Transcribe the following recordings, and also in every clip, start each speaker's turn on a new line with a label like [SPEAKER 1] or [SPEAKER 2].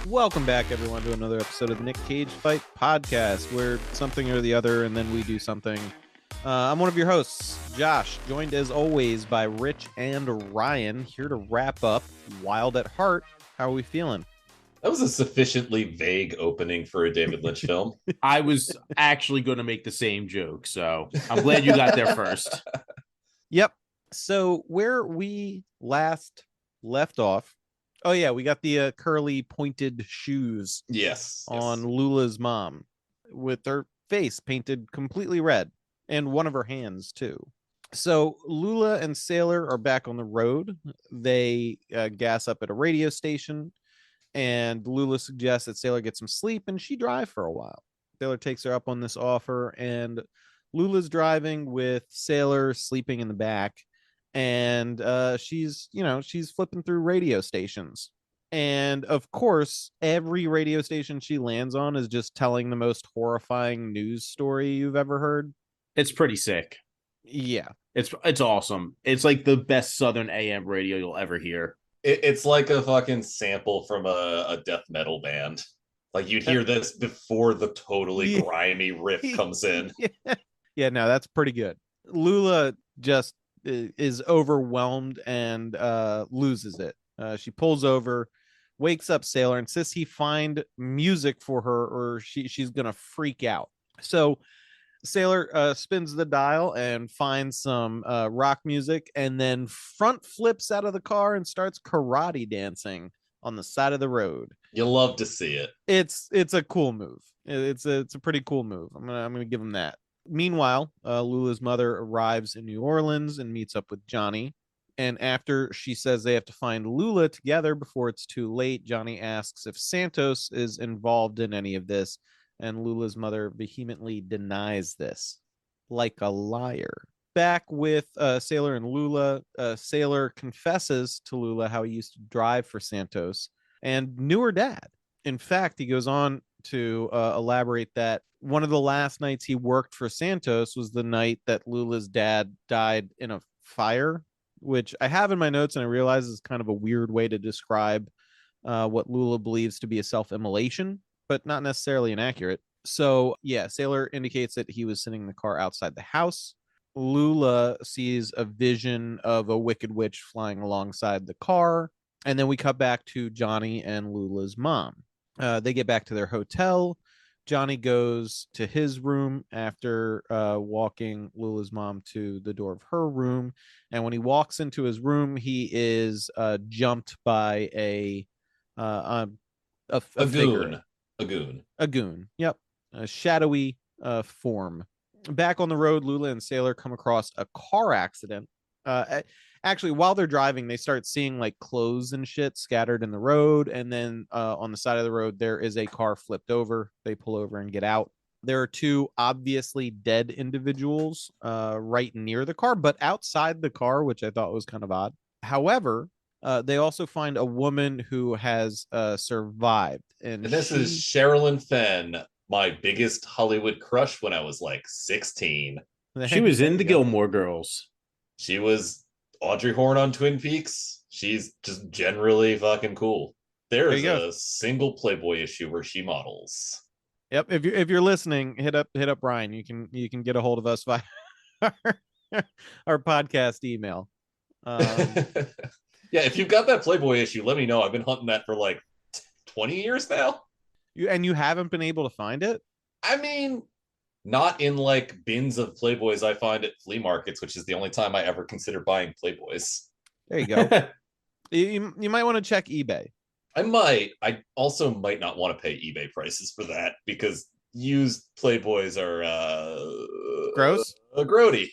[SPEAKER 1] Welcome back, everyone, to another episode of the Nick Cage Fight Podcast, where something or the other, and then we do something. I'm one of your hosts, Josh, joined as always by Rich and Ryan, here to wrap up Wild at Heart. How are we feeling?
[SPEAKER 2] That was a sufficiently vague opening for a David Lynch film.
[SPEAKER 3] I was actually going to make the same joke, so I'm glad you got there first.
[SPEAKER 1] Yep. So where we last left off, oh yeah, we got the curly pointed shoes
[SPEAKER 2] Yes.
[SPEAKER 1] on Lula's mom with her face painted completely red and one of her hands too. So Lula and Sailor are back on the road. They gas up at a radio station, and Lula suggests that Sailor get some sleep and she drive for a while. Sailor takes her up on this offer, and Lula's driving with Sailor sleeping in the back, and she's flipping through radio stations. And of course, every radio station she lands on is just telling the most horrifying news story you've ever heard.
[SPEAKER 3] It's pretty sick.
[SPEAKER 1] Yeah.
[SPEAKER 3] It's awesome. It's like the best Southern AM radio you'll ever hear.
[SPEAKER 2] It's like a fucking sample from a death metal band. Like you'd hear this before the totally grimy riff comes in.
[SPEAKER 1] Yeah, no, that's pretty good. Lula just is overwhelmed and loses it. She pulls over, wakes up Sailor, insists he find music for her or she's gonna freak out. So Sailor spins the dial and finds some rock music, and then front flips out of the car and starts karate dancing on the side of the road.
[SPEAKER 2] You love to see it.
[SPEAKER 1] It's a cool move. It's a pretty cool move. I'm gonna give him that. Meanwhile, Lula's mother arrives in New Orleans and meets up with Johnny. And after she says they have to find Lula together before it's too late, Johnny asks if Santos is involved in any of this. And Lula's mother vehemently denies this, like a liar. Back with Sailor and Lula, Sailor confesses to Lula how he used to drive for Santos and knew her dad. In fact, he goes on to elaborate that one of the last nights he worked for Santos was the night that Lula's dad died in a fire, which I have in my notes, and I realize is kind of a weird way to describe what Lula believes to be a self-immolation, but not necessarily inaccurate. So yeah, Sailor indicates that he was sitting in the car outside the house. Lula sees a vision of a wicked witch flying alongside the car. And then we cut back to Johnny and Lula's mom. They get back to their hotel. Johnny goes to his room after walking Lula's mom to the door of her room. And when he walks into his room, he is jumped by a
[SPEAKER 2] goon.
[SPEAKER 1] A goon. Yep. A shadowy form. Back on the road, Lula and Sailor come across a car accident. Actually, while they're driving, they start seeing like clothes and shit scattered in the road. And then on the side of the road, there is a car flipped over. They pull over and get out. There are two obviously dead individuals right near the car, but outside the car, which I thought was kind of odd. However, they also find a woman who has survived. And
[SPEAKER 2] this is Sherilyn Fenn, my biggest Hollywood crush when I was like 16.
[SPEAKER 3] She was in the Gilmore Girls.
[SPEAKER 2] She was Audrey Horne on Twin Peaks. She's just generally fucking cool. There is a single Playboy issue where she models.
[SPEAKER 1] Yep. If you're listening, hit up Brian. You can get a hold of us via our podcast email.
[SPEAKER 2] Yeah, if you've got that Playboy issue, let me know. I've been hunting that for like 20 years now.
[SPEAKER 1] You haven't been able to find it?
[SPEAKER 2] I mean, not in like bins of Playboys I find at flea markets, which is the only time I ever consider buying Playboys.
[SPEAKER 1] There you go. you might want to check eBay.
[SPEAKER 2] I might. I also might not want to pay eBay prices for that because used Playboys are
[SPEAKER 1] gross.
[SPEAKER 2] Grody.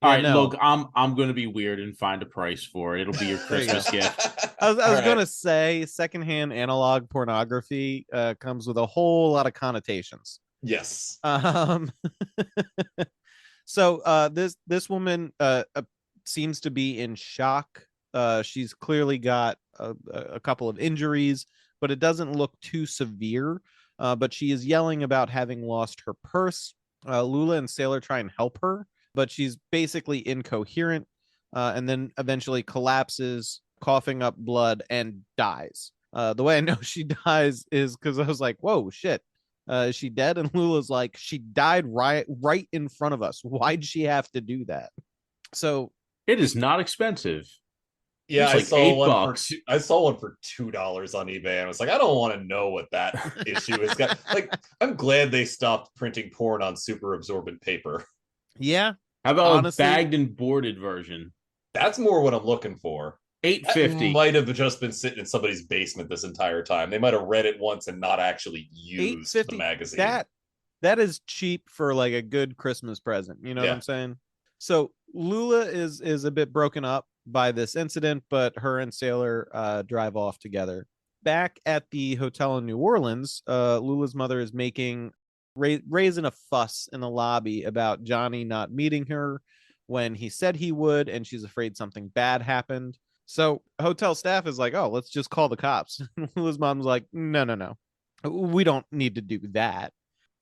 [SPEAKER 3] All right, look, I'm going to be weird and find a price for it. It'll be your Christmas gift.
[SPEAKER 1] I was going to say secondhand analog pornography comes with a whole lot of connotations.
[SPEAKER 2] Yes.
[SPEAKER 1] So this woman seems to be in shock. She's clearly got a couple of injuries, but it doesn't look too severe. But she is yelling about having lost her purse. Lula and Sailor try and help her, but she's basically incoherent, and then eventually collapses, coughing up blood, and dies. The way I know she dies is because I was like, whoa, shit. Is she dead? And Lula's like, she died right in front of us. Why'd she have to do that? So
[SPEAKER 3] it is not expensive.
[SPEAKER 2] Yeah,
[SPEAKER 3] it's
[SPEAKER 2] I
[SPEAKER 3] like
[SPEAKER 2] saw one
[SPEAKER 3] $8.
[SPEAKER 2] for I saw one for $2 on eBay. And I was like, I don't want to know what that issue is. Like, I'm glad they stopped printing porn on super absorbent paper.
[SPEAKER 1] Yeah.
[SPEAKER 3] How about
[SPEAKER 1] honestly,
[SPEAKER 3] a bagged and boarded version?
[SPEAKER 2] That's more what I'm looking for.
[SPEAKER 3] $8.50
[SPEAKER 2] might have just been sitting in somebody's basement this entire time. They might have read it once and not actually used the magazine.
[SPEAKER 1] That is cheap for like a good Christmas present. You know what I'm saying? So Lula is a bit broken up by this incident, but her and Sailor drive off together. Back at the hotel in New Orleans, Lula's mother is raising a fuss in the lobby about Johnny not meeting her when he said he would, and she's afraid something bad happened. So hotel staff is like, oh, let's just call the cops. Lula's mom's like, no. We don't need to do that.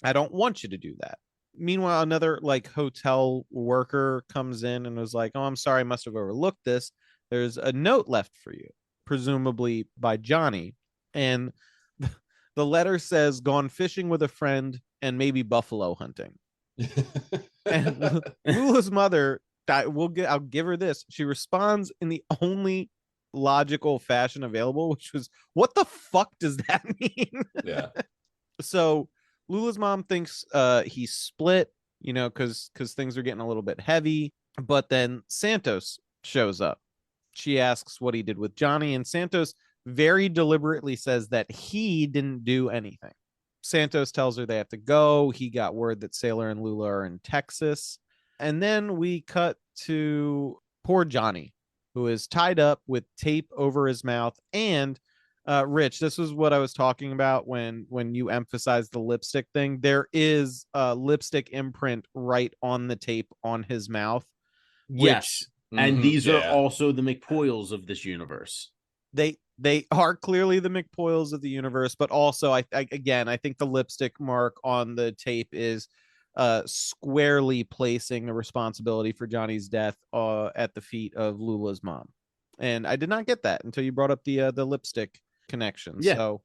[SPEAKER 1] I don't want you to do that. Meanwhile, another like hotel worker comes in and was like, oh, I'm sorry, I must have overlooked this. There's a note left for you, presumably by Johnny. And the letter says, gone fishing with a friend and maybe buffalo hunting. And Lula's mother, I'll give her this. She responds in the only logical fashion available, which was, what the fuck does that mean?
[SPEAKER 2] Yeah.
[SPEAKER 1] So Lula's mom thinks he split, because things are getting a little bit heavy. But then Santos shows up. She asks what he did with Johnny, and Santos very deliberately says that he didn't do anything. Santos tells her they have to go. He got word that Sailor and Lula are in Texas. And then we cut to poor Johnny, who is tied up with tape over his mouth. And Rich, this was what I was talking about when you emphasized the lipstick thing. There is a lipstick imprint right on the tape on his mouth.
[SPEAKER 3] Yes. And these are also the McPoyles of this universe.
[SPEAKER 1] They are clearly the McPoyles of the universe, but also I think the lipstick mark on the tape is squarely placing the responsibility for Johnny's death at the feet of Lula's mom. And I did not get that until you brought up the lipstick connection.
[SPEAKER 3] Yeah.
[SPEAKER 1] So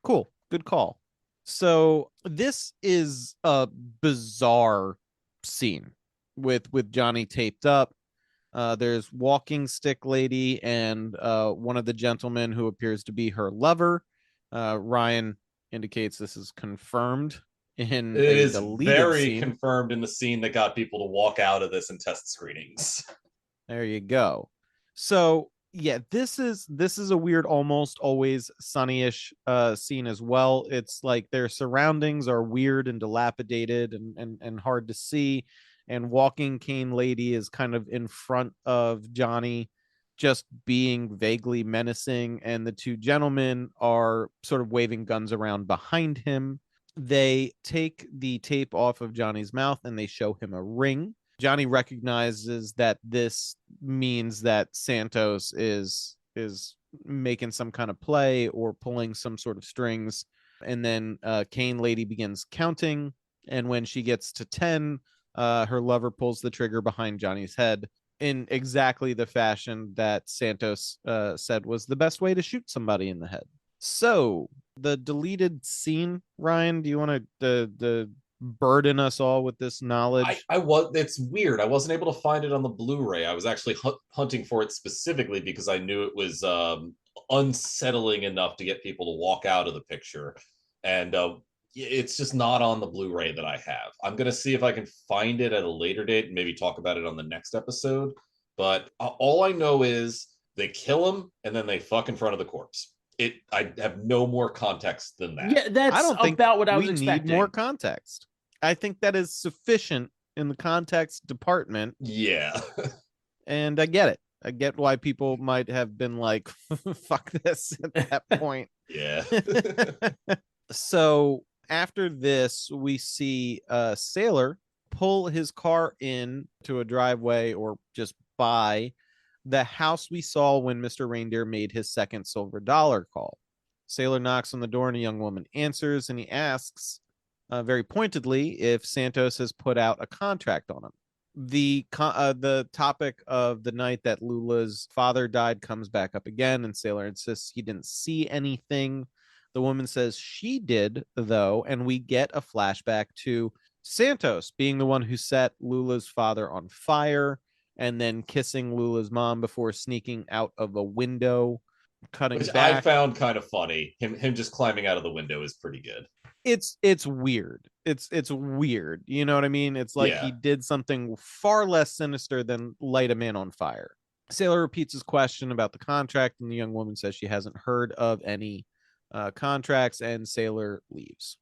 [SPEAKER 1] cool. Good call. So this is a bizarre scene with Johnny taped up. There's walking stick lady and one of the gentlemen who appears to be her lover. Ryan indicates this is confirmed in
[SPEAKER 2] it is very
[SPEAKER 1] scene.
[SPEAKER 2] confirmed in the scene that got people to walk out of this and test screenings.
[SPEAKER 1] There you go. So yeah, this is a weird Almost Always Sunny-ish scene as well. It's like their surroundings are weird and dilapidated and hard to see. And walking cane lady is kind of in front of Johnny, just being vaguely menacing. And the two gentlemen are sort of waving guns around behind him. They take the tape off of Johnny's mouth and they show him a ring. Johnny recognizes that this means that Santos is making some kind of play or pulling some sort of strings. And then cane lady begins counting. And when she gets to 10, her lover pulls the trigger behind Johnny's head in exactly the fashion that Santos said was the best way to shoot somebody in the head. So the deleted scene, Ryan, do you want to burden us all with this knowledge?
[SPEAKER 2] It's weird. I wasn't able to find it on the Blu-ray. I was actually hunting for it specifically because I knew it was unsettling enough to get people to walk out of the picture. And it's just not on the Blu-ray that I have. I'm going to see if I can find it at a later date and maybe talk about it on the next episode. But all I know is they kill him and then they fuck in front of the corpse. I have no more context than that.
[SPEAKER 3] Yeah, that's
[SPEAKER 1] I don't think
[SPEAKER 3] about what I was
[SPEAKER 1] we
[SPEAKER 3] expecting.
[SPEAKER 1] need more context. I think that is sufficient in the context department.
[SPEAKER 2] Yeah.
[SPEAKER 1] And I get it. I get why people might have been like, fuck this at that point.
[SPEAKER 2] Yeah.
[SPEAKER 1] So after this, we see Sailor pull his car in to a driveway or just by the house we saw when Mr. Reindeer made his second silver dollar call. Sailor knocks on the door and a young woman answers, and he asks very pointedly if Santos has put out a contract on him. The topic of the night that Lula's father died comes back up again, and Sailor insists he didn't see anything. The woman says she did, though, and we get a flashback to Santos being the one who set Lula's father on fire and then kissing Lula's mom before sneaking out of a window, cutting
[SPEAKER 2] Which I
[SPEAKER 1] back.
[SPEAKER 2] found kind of funny. Him just climbing out of the window is pretty good.
[SPEAKER 1] It's weird. It's weird. You know what I mean? It's like he
[SPEAKER 2] Yeah.
[SPEAKER 1] did something far less sinister than light a man on fire. Sailor repeats his question about the contract, and the young woman says she hasn't heard of any contracts, and Sailor leaves.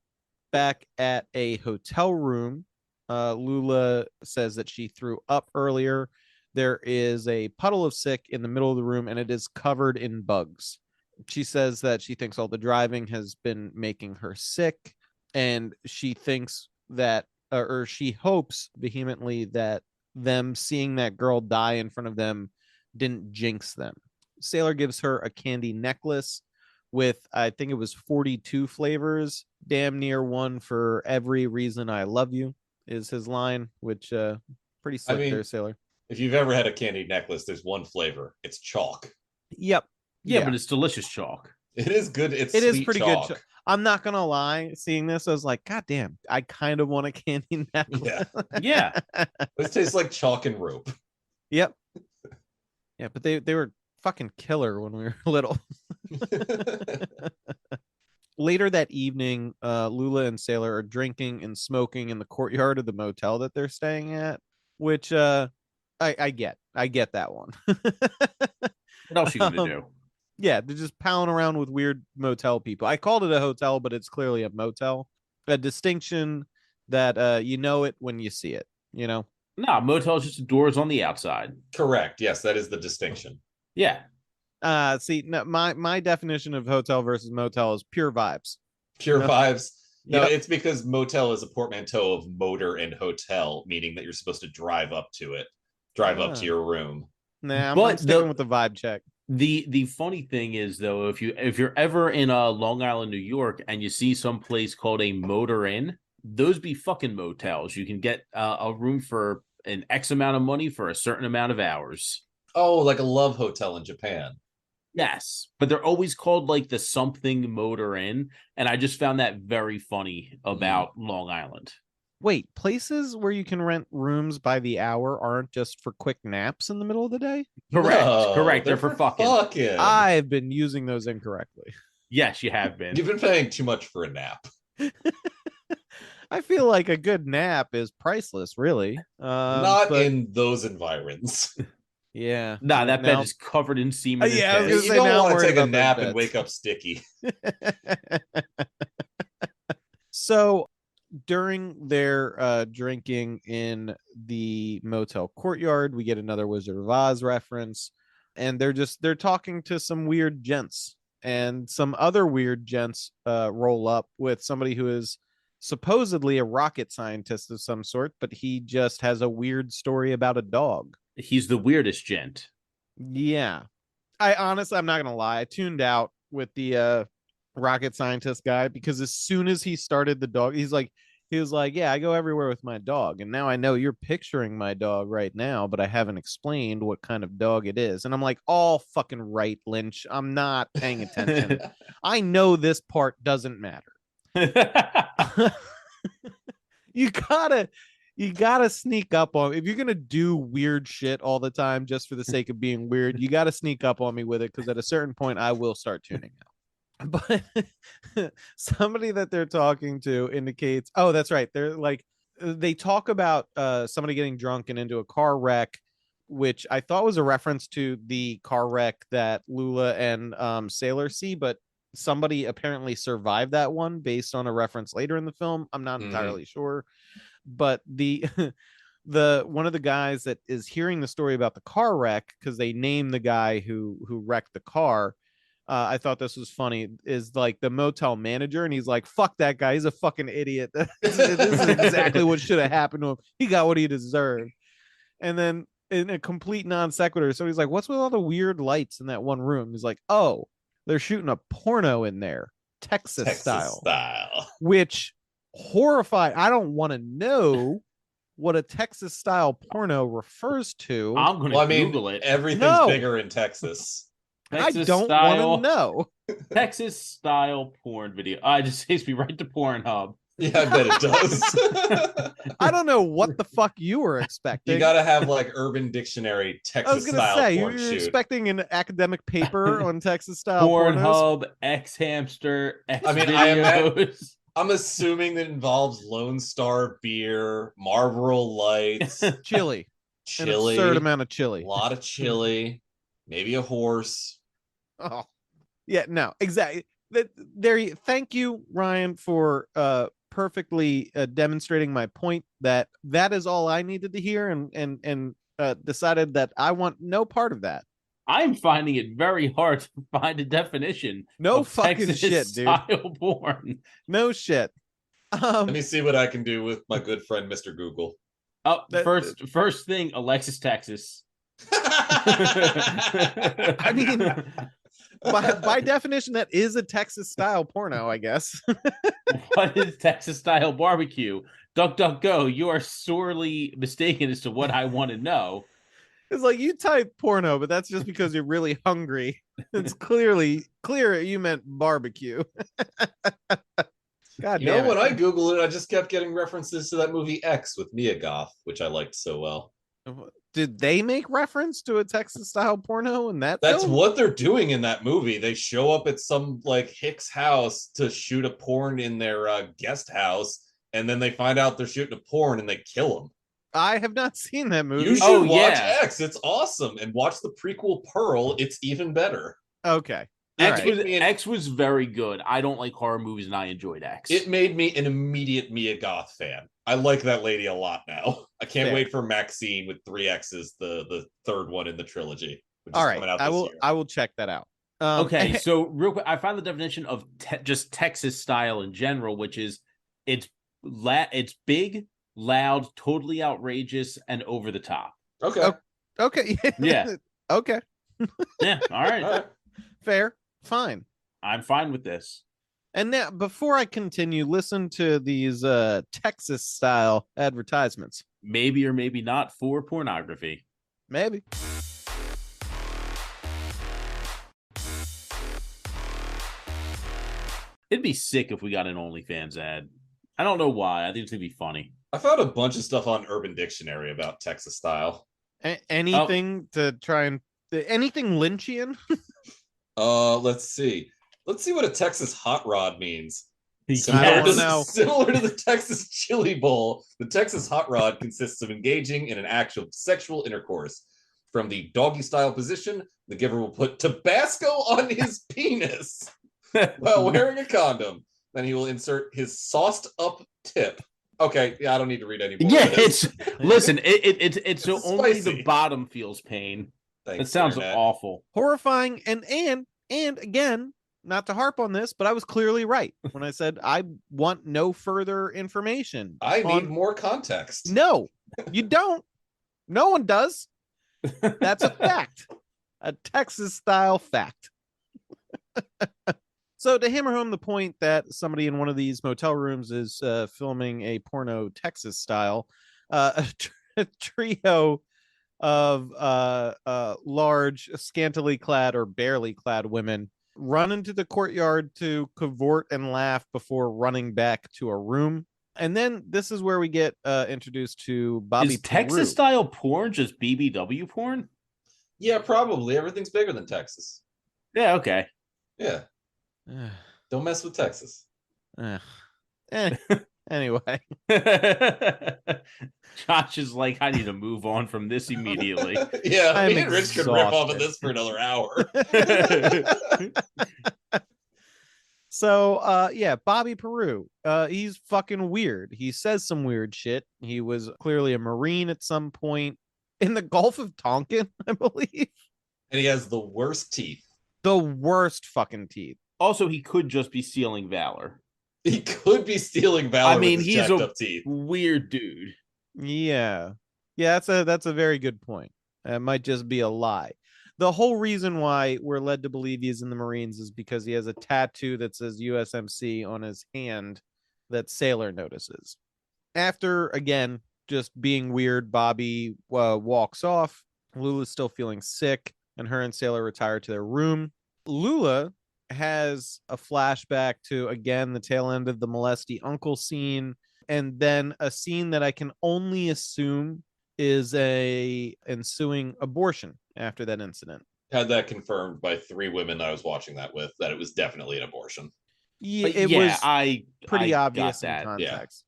[SPEAKER 1] Back at a hotel room, Lula says that she threw up earlier. There is a puddle of sick in the middle of the room, and it is covered in bugs. She says that she thinks all the driving has been making her sick, and she thinks that, or she hopes vehemently that them seeing that girl die in front of them didn't jinx them. Sailor gives her a candy necklace with, I think it was 42 flavors, damn near one for every reason I love you is his line, which pretty
[SPEAKER 2] I
[SPEAKER 1] slick there,
[SPEAKER 2] mean,
[SPEAKER 1] Sailor.
[SPEAKER 2] if you've ever had a candy necklace, there's one flavor. It's chalk.
[SPEAKER 1] Yep.
[SPEAKER 3] Yeah, but it's delicious chalk.
[SPEAKER 2] It is good. It's
[SPEAKER 1] It is
[SPEAKER 2] sweet
[SPEAKER 1] pretty
[SPEAKER 2] chalk.
[SPEAKER 1] good. I'm not gonna lie. Seeing this, I was like, God damn! I kind of want a candy necklace.
[SPEAKER 3] Yeah.
[SPEAKER 2] This tastes like chalk and rope.
[SPEAKER 1] Yep. Yeah, but they were fucking killer when we were little. Later that evening, Lula and Sailor are drinking and smoking in the courtyard of the motel that they're staying at, which I get. I get that one.
[SPEAKER 3] What else you gonna do?
[SPEAKER 1] Yeah, they're just pounding around with weird motel people. I called it a hotel, but it's clearly a motel. A distinction that you know it when you see it, you know?
[SPEAKER 3] No, motel is just doors on the outside.
[SPEAKER 2] Correct. Yes, that is the distinction.
[SPEAKER 3] Yeah.
[SPEAKER 1] See, no, my definition of hotel versus motel is pure vibes.
[SPEAKER 2] Pure
[SPEAKER 1] No.
[SPEAKER 2] vibes. No,
[SPEAKER 1] Yep.
[SPEAKER 2] it's because motel is a portmanteau of motor and hotel, meaning that you're supposed to drive up to it, drive up to your room.
[SPEAKER 1] Nah, I'm
[SPEAKER 3] But
[SPEAKER 1] sticking with the vibe check.
[SPEAKER 3] The funny thing is though, if you're ever in Long Island, New York, and you see some place called a Motor Inn, those be fucking motels. You can get a room for an X amount of money for a certain amount of hours.
[SPEAKER 2] Oh, like a love hotel in Japan.
[SPEAKER 3] Yes, but they're always called like the something Motor Inn, and I just found that very funny about Long Island.
[SPEAKER 1] Wait, places where you can rent rooms by the hour aren't just for quick naps in the middle of the day?
[SPEAKER 3] Correct,
[SPEAKER 2] No,
[SPEAKER 3] correct. They're for fucking.
[SPEAKER 1] I've been using those incorrectly.
[SPEAKER 3] Yes, you have been.
[SPEAKER 2] You've been paying too much for a nap.
[SPEAKER 1] I feel like a good nap is priceless, really.
[SPEAKER 2] Not in those environs.
[SPEAKER 1] Yeah.
[SPEAKER 3] Nah, that
[SPEAKER 1] Now-
[SPEAKER 3] bed is covered in semen. and
[SPEAKER 1] Yeah, I was
[SPEAKER 3] piss.
[SPEAKER 1] gonna
[SPEAKER 2] You
[SPEAKER 1] say,
[SPEAKER 2] don't
[SPEAKER 1] now I'm
[SPEAKER 2] want to
[SPEAKER 1] worried
[SPEAKER 2] take a
[SPEAKER 1] about those
[SPEAKER 2] nap and
[SPEAKER 1] beds.
[SPEAKER 2] wake up sticky.
[SPEAKER 1] So during their drinking in the motel courtyard, we get another Wizard of Oz reference, and they're talking to some weird gents, and some other weird gents roll up with somebody who is supposedly a rocket scientist of some sort, but he just has a weird story about a dog.
[SPEAKER 3] He's the weirdest gent.
[SPEAKER 1] Yeah. I honestly, I'm not gonna lie, I tuned out with the rocket scientist guy, because as soon as he started the dog, he was like, yeah, I go everywhere with my dog, and now I know you're picturing my dog right now, but I haven't explained what kind of dog it is. And I'm like, all fucking right, Lynch, I'm not paying attention. I know this part doesn't matter. you gotta sneak up on, if you're gonna do weird shit all the time just for the sake of being weird, you gotta sneak up on me with it, because at a certain point I will start tuning out. But somebody that they're talking to indicates, oh, that's right, they're like, they talk about somebody getting drunk and into a car wreck, which I thought was a reference to the car wreck that Lula and Sailor see, but somebody apparently survived that one based on a reference later in the film. I'm not entirely sure, but the one of the guys that is hearing the story about the car wreck, because they name the guy who wrecked the car, I thought this was funny, is like the motel manager, and he's like, fuck that guy, he's a fucking idiot. This is exactly what should have happened to him. He got what he deserved. And then in a complete non sequitur, so he's like, what's with all the weird lights in that one room? He's like, oh, they're shooting a porno in there, Texas style.
[SPEAKER 2] style.
[SPEAKER 1] Which horrified. I don't want to know what a Texas style porno refers to.
[SPEAKER 3] I'm gonna
[SPEAKER 2] Well, I mean,
[SPEAKER 3] Google it.
[SPEAKER 2] everything's
[SPEAKER 1] No.
[SPEAKER 2] bigger in Texas.
[SPEAKER 1] I
[SPEAKER 3] Texas
[SPEAKER 1] don't want to
[SPEAKER 3] style
[SPEAKER 1] know.
[SPEAKER 3] Texas style porn video. It just takes me right to Pornhub.
[SPEAKER 2] Yeah, I bet it does.
[SPEAKER 1] I don't know what the fuck you were expecting.
[SPEAKER 2] You gotta have like Urban Dictionary
[SPEAKER 1] I
[SPEAKER 2] Texas
[SPEAKER 1] was gonna
[SPEAKER 2] style
[SPEAKER 1] say
[SPEAKER 2] porn
[SPEAKER 1] you're
[SPEAKER 2] shoot.
[SPEAKER 1] expecting an academic paper on Texas style pornos.
[SPEAKER 3] Pornhub, X Hamster, X
[SPEAKER 2] I mean,
[SPEAKER 3] videos.
[SPEAKER 2] I'm assuming that involves Lone Star beer, Marlboro Lights,
[SPEAKER 1] Chili,
[SPEAKER 2] chili,
[SPEAKER 1] an absurd amount of chili.
[SPEAKER 2] a lot of chili, maybe a horse.
[SPEAKER 1] Oh, yeah, no, exactly. Thank you, Ryan, for perfectly demonstrating my point that is all I needed to hear, and decided that I want no part of that.
[SPEAKER 3] I'm finding it very hard to find a definition.
[SPEAKER 1] No
[SPEAKER 3] of
[SPEAKER 1] fucking
[SPEAKER 3] Texas
[SPEAKER 1] shit, dude.
[SPEAKER 3] style porn.
[SPEAKER 1] No shit.
[SPEAKER 2] Let me see what I can do with my good friend Mr. Google.
[SPEAKER 3] Oh,
[SPEAKER 1] That-
[SPEAKER 3] first thing, Alexis, Texas.
[SPEAKER 1] I mean, by definition, that is a Texas style porno, I guess.
[SPEAKER 3] What is Texas style barbecue? Duck, duck, go. You are sorely mistaken as to what I want to know.
[SPEAKER 1] It's like you type porno, but that's just because you're really hungry. It's clear you meant barbecue. God
[SPEAKER 2] You
[SPEAKER 1] damn
[SPEAKER 2] know, when
[SPEAKER 1] it.
[SPEAKER 2] I Googled it, I just kept getting references to that movie X with Mia Goth, which I liked so well.
[SPEAKER 1] Did they make reference to a Texas style porno in that
[SPEAKER 2] That's
[SPEAKER 1] film?
[SPEAKER 2] what they're doing in that movie. They show up at some like Hicks house to shoot a porn in their guest house, and then they find out they're shooting a porn and they kill them.
[SPEAKER 1] I have not seen that movie.
[SPEAKER 2] You should
[SPEAKER 3] Oh,
[SPEAKER 2] watch
[SPEAKER 3] yeah.
[SPEAKER 2] X. It's awesome. And watch the prequel Pearl. It's even better.
[SPEAKER 1] Okay.
[SPEAKER 3] X
[SPEAKER 1] All right.
[SPEAKER 3] X was very good. I don't like horror movies, and I enjoyed X.
[SPEAKER 2] It made me an immediate Mia Goth fan. I like that lady a lot now. I can't
[SPEAKER 1] Fair.
[SPEAKER 2] wait for Maxine with 3 X's, the third one in the trilogy. Which
[SPEAKER 1] All
[SPEAKER 2] is
[SPEAKER 1] right.
[SPEAKER 2] coming out
[SPEAKER 1] I
[SPEAKER 2] this
[SPEAKER 1] will
[SPEAKER 2] year.
[SPEAKER 1] I will check that out.
[SPEAKER 3] Okay, so real quick, I found the definition of just Texas style in general, which is it's big, loud, totally outrageous, and over the top.
[SPEAKER 2] Okay.
[SPEAKER 1] Oh, okay.
[SPEAKER 3] Yeah.
[SPEAKER 1] Okay.
[SPEAKER 3] Yeah, all right.
[SPEAKER 2] All right.
[SPEAKER 1] Fair. Fine.
[SPEAKER 3] I'm fine with this.
[SPEAKER 1] And now, before I continue, listen to these Texas style advertisements.
[SPEAKER 3] Maybe or maybe not for pornography.
[SPEAKER 1] Maybe.
[SPEAKER 3] It'd be sick if we got an OnlyFans ad. I don't know why. I think it's gonna be funny.
[SPEAKER 2] I found a bunch of stuff on Urban Dictionary about Texas style.
[SPEAKER 1] Anything to try and anything Lynchian?
[SPEAKER 2] Let's see. Let's see what a Texas hot rod means.
[SPEAKER 1] I
[SPEAKER 2] Similar,
[SPEAKER 1] don't
[SPEAKER 2] to,
[SPEAKER 1] know.
[SPEAKER 2] similar to the Texas chili bowl, the Texas hot rod consists of engaging in an act of sexual intercourse. From the doggy style position, the giver will put Tabasco on his penis while wearing a condom. Then he will insert his sauced up tip. Okay, yeah, I don't need to read any more.
[SPEAKER 3] Yeah,
[SPEAKER 2] of this.
[SPEAKER 3] listen, it's so
[SPEAKER 2] It's
[SPEAKER 3] only the
[SPEAKER 2] spicy.
[SPEAKER 3] bottom feels pain.
[SPEAKER 2] Thanks,
[SPEAKER 3] That sounds
[SPEAKER 2] Internet.
[SPEAKER 3] awful.
[SPEAKER 1] Horrifying. And again, not to harp on this, but I was clearly right when I said I want no further information.
[SPEAKER 2] I
[SPEAKER 1] on-
[SPEAKER 2] need more context.
[SPEAKER 1] No, you don't. No one does. That's a fact. A Texas style fact. So to hammer home the point that somebody in one of these motel rooms is filming a porno Texas style, a trio of large, scantily clad or barely clad women run into the courtyard to cavort and laugh before running back to a room. And then this is where we get introduced to Bobby
[SPEAKER 3] Is Texas
[SPEAKER 1] Peru.
[SPEAKER 3] style porn just BBW porn?
[SPEAKER 2] Yeah, probably. Everything's bigger than Texas.
[SPEAKER 3] Yeah, okay.
[SPEAKER 2] Yeah. Don't mess with Texas.
[SPEAKER 1] Anyway.
[SPEAKER 3] Josh is like, I need to move on from this immediately.
[SPEAKER 2] Yeah,
[SPEAKER 1] I'm
[SPEAKER 2] me and Rich could rip off of
[SPEAKER 1] exhausted.
[SPEAKER 2] this for another hour.
[SPEAKER 1] So yeah, Bobby Peru. He's fucking weird. He says some weird shit. He was clearly a Marine at some point in the Gulf of Tonkin, I believe.
[SPEAKER 2] And he has the worst teeth.
[SPEAKER 1] The worst fucking teeth.
[SPEAKER 3] Also, he could just be stealing valor.
[SPEAKER 2] He could be stealing valor.
[SPEAKER 3] I mean,
[SPEAKER 2] with his
[SPEAKER 3] he's
[SPEAKER 2] jacked
[SPEAKER 3] a
[SPEAKER 2] up teeth.
[SPEAKER 3] weird dude.
[SPEAKER 1] Yeah. Yeah, that's a very good point. It might just be a lie. The whole reason why we're led to believe he's in the Marines is because he has a tattoo that says USMC on his hand that Sailor notices. After, again, just being weird, Bobby walks off. Lula's still feeling sick, and her and Sailor retire to their room. Lula has a flashback to, again, the tail end of the molesty uncle scene, and then a scene that I can only assume is a ensuing abortion after that incident.
[SPEAKER 2] Had that confirmed by 3 women I was watching that with, that it was definitely an abortion.
[SPEAKER 1] Yeah, it was pretty
[SPEAKER 3] I
[SPEAKER 1] obvious
[SPEAKER 3] got
[SPEAKER 1] in
[SPEAKER 3] that.
[SPEAKER 1] context.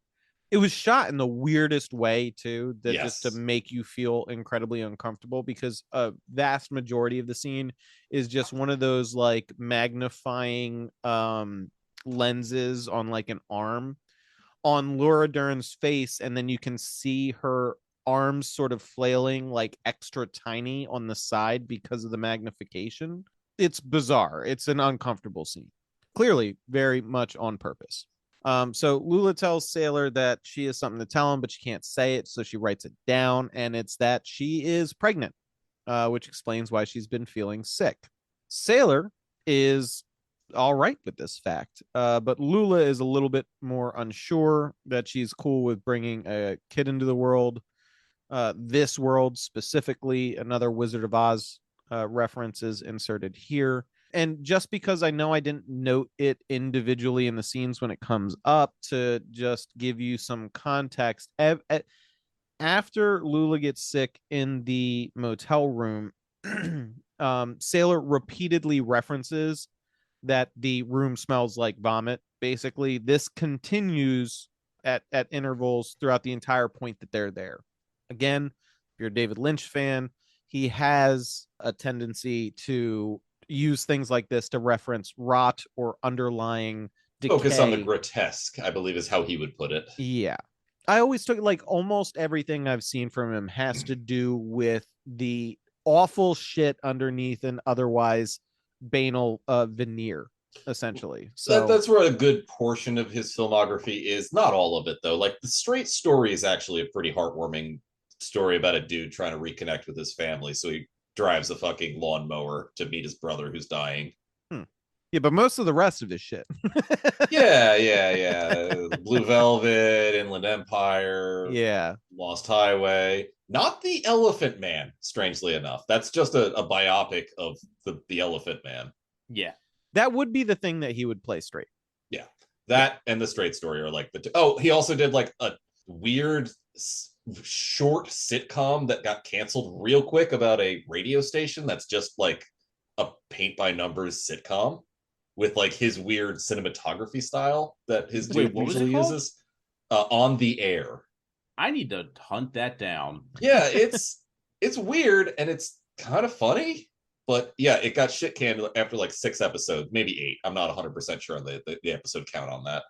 [SPEAKER 1] It was shot in the weirdest way too, that just to
[SPEAKER 2] Yes.
[SPEAKER 1] make you feel incredibly uncomfortable, because a vast majority of the scene is just one of those like magnifying lenses on like an arm on Laura Dern's face, and then you can see her arms sort of flailing like extra tiny on the side because of the magnification. It's bizarre. It's an uncomfortable scene. Clearly very much on purpose. So Lula tells Sailor that she has something to tell him, but she can't say it, so she writes it down, and it's that she is pregnant, which explains why she's been feeling sick. Sailor is all right with this fact, but Lula is a little bit more unsure that she's cool with bringing a kid into the world. This world specifically, another Wizard of Oz reference is inserted here. And just because I know I didn't note it individually in the scenes when it comes up, to just give you some context, after Lula gets sick in the motel room, Sailor repeatedly references that the room smells like vomit. Basically, this continues at intervals throughout the entire point that they're there. Again, if you're a David Lynch fan, he has a tendency to use things like this to reference rot or underlying decay.
[SPEAKER 2] Focus on the grotesque, I believe is how he would put it.
[SPEAKER 1] Yeah. I always took like almost everything I've seen from him has to do with the awful shit underneath an otherwise banal veneer, essentially. So
[SPEAKER 2] that's where a good portion of his filmography is. Not all of it, though. Like, The Straight Story is actually a pretty heartwarming story about a dude trying to reconnect with his family. So he drives a fucking lawnmower to meet his brother who's dying.
[SPEAKER 1] Yeah, but most of the rest of his shit.
[SPEAKER 2] yeah. Blue Velvet, Inland Empire,
[SPEAKER 1] Yeah.
[SPEAKER 2] Lost Highway. Not The Elephant Man, strangely enough. That's just a biopic of the Elephant Man.
[SPEAKER 3] Yeah.
[SPEAKER 1] That would be the thing that he would play straight.
[SPEAKER 2] Yeah. That and The Straight Story are like oh, he also did like a weird short sitcom that got canceled real quick about a radio station that's just like a paint by numbers sitcom with like his weird cinematography style that his dude usually uses. On the Air.
[SPEAKER 3] I need to hunt that down.
[SPEAKER 2] Yeah, it's weird and it's kind of funny, but yeah, it got shit canned after like 6 episodes, maybe 8. I'm not 100% sure on the episode count on that.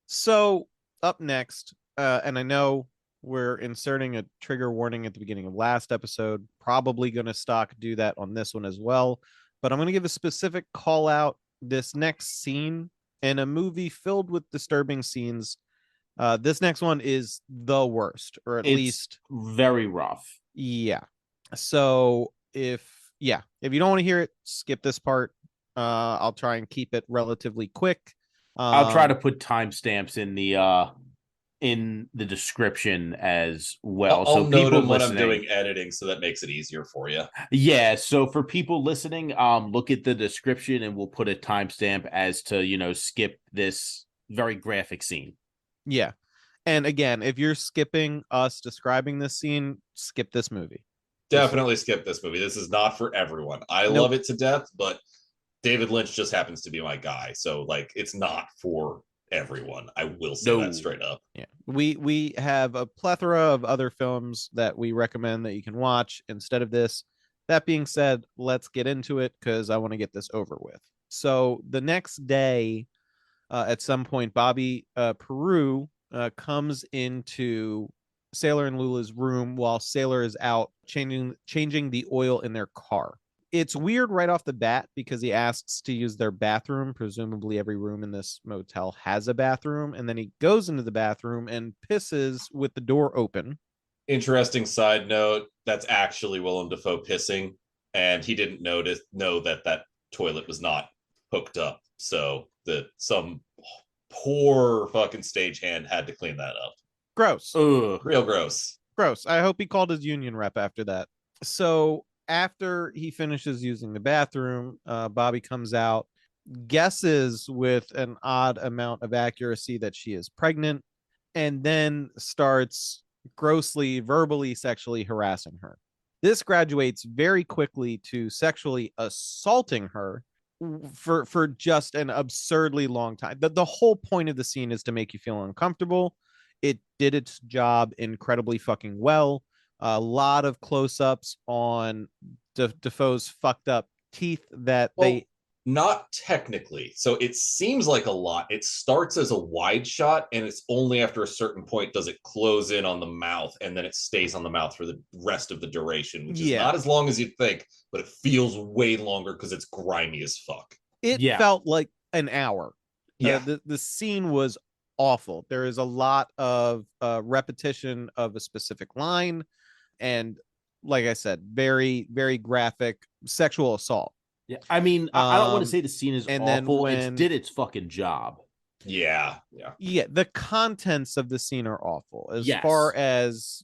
[SPEAKER 1] So up next, and I know we're inserting a trigger warning at the beginning of last episode, probably going to do that on this one as well, but I'm going to give a specific call out. This next scene in a movie filled with disturbing scenes, this next one is the worst, or at least
[SPEAKER 3] very rough.
[SPEAKER 1] Yeah. So if you don't want to hear it, skip this part. I'll try and keep it relatively quick.
[SPEAKER 3] I'll try to put timestamps in the description as well.
[SPEAKER 2] I'll note them when I'm doing editing, so that makes it easier for you.
[SPEAKER 3] Yeah. So for people listening, look at the description and we'll put a timestamp as to, skip this very graphic scene.
[SPEAKER 1] Yeah. And again, if you're skipping us describing this scene, skip this movie.
[SPEAKER 2] Definitely skip this movie. This is not for everyone. I love it to death, but David Lynch just happens to be my guy. So like, it's not for everyone. I will say that straight up.
[SPEAKER 1] Yeah. We have a plethora of other films that we recommend that you can watch instead of this. That being said, let's get into it because I want to get this over with. So the next day, at some point, Bobby Peru comes into Sailor and Lula's room while Sailor is out changing the oil in their car. It's weird right off the bat because he asks to use their bathroom. Presumably every room in this motel has a bathroom. And then he goes into the bathroom and pisses with the door open. Interesting
[SPEAKER 2] side note, that's actually Willem Dafoe pissing. And he didn't know that toilet was not hooked up. So some poor fucking stagehand had to clean that up.
[SPEAKER 1] Gross.
[SPEAKER 3] Ugh.
[SPEAKER 2] Real gross.
[SPEAKER 1] Gross. I hope he called his union rep after that. So after he finishes using the bathroom, Bobby comes out, guesses with an odd amount of accuracy that she is pregnant, and then starts grossly, verbally, sexually harassing her. This graduates very quickly to sexually assaulting her for just an absurdly long time. The whole point of the scene is to make you feel uncomfortable. It did its job incredibly fucking well. A lot of close-ups on Defoe's fucked up teeth that
[SPEAKER 2] Well, not technically. So it seems like a lot. It starts as a wide shot, and it's only after a certain point does it close in on the mouth, and then it stays on the mouth for the rest of the duration, which is not as long as you'd think, but it feels way longer because it's grimy as fuck.
[SPEAKER 1] It felt like an hour.
[SPEAKER 2] Yeah.
[SPEAKER 1] The scene was awful. There is a lot of repetition of a specific line, and like I said, very, very graphic sexual assault.
[SPEAKER 3] Yeah, I mean, I don't want to say the scene is
[SPEAKER 1] and
[SPEAKER 3] awful.
[SPEAKER 1] then
[SPEAKER 3] It did its fucking job.
[SPEAKER 2] Yeah.
[SPEAKER 1] The contents of the scene are awful. As far as,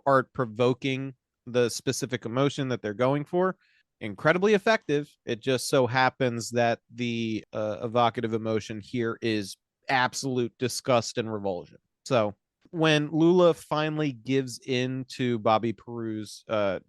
[SPEAKER 1] art provoking the specific emotion that they're going for, incredibly effective. It just so happens that the evocative emotion here is absolute disgust and revulsion. So when Lula finally gives in to Bobby Peru's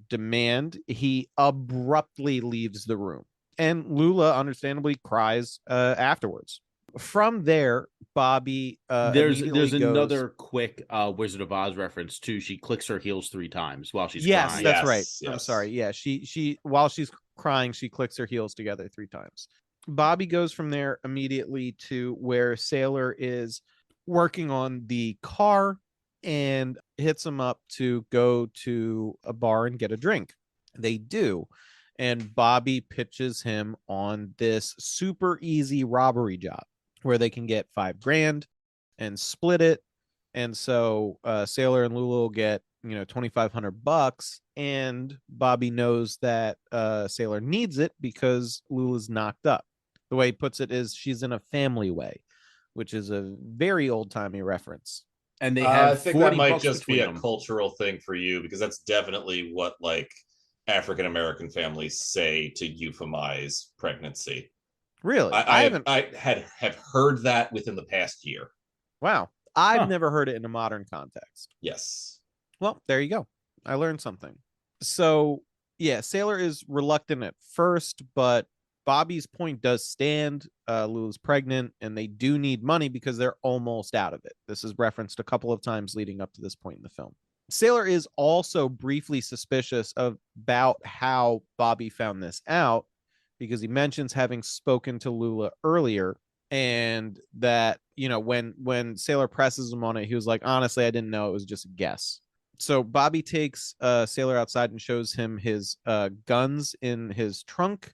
[SPEAKER 1] demand, he abruptly leaves the room, and Lula understandably cries afterwards. From there, Bobby
[SPEAKER 3] there's another quick Wizard of Oz reference too. She clicks her heels 3 times while she's crying.
[SPEAKER 1] That's right. I'm sorry. Yeah, she while she's crying, she clicks her heels together 3 times. Bobby goes from there immediately to where Sailor is working on the car and hits him up to go to a bar and get a drink. They do. And Bobby pitches him on this super easy robbery job where they can get $5,000 and split it. And so Sailor and Lula will get, $2,500, and Bobby knows that Sailor needs it because Lula's knocked up. The way he puts it is she's in a family way, which is a very old-timey reference.
[SPEAKER 3] And they have
[SPEAKER 2] I think that might just be a cultural thing for you, because that's definitely what like African American families say to euphemize pregnancy.
[SPEAKER 1] Really?
[SPEAKER 2] I have heard that within the past year.
[SPEAKER 1] Wow. I've never heard it in a modern context.
[SPEAKER 2] Yes.
[SPEAKER 1] Well, there you go. I learned something. So, yeah, Sailor is reluctant at first, but Bobby's point does stand. Lula's pregnant, and they do need money because they're almost out of it. This is referenced a couple of times leading up to this point in the film. Sailor is also briefly suspicious about how Bobby found this out, because he mentions having spoken to Lula earlier, and that, when Sailor presses him on it, he was like, honestly, I didn't know, it was just a guess. So Bobby takes Sailor outside and shows him his guns in his trunk.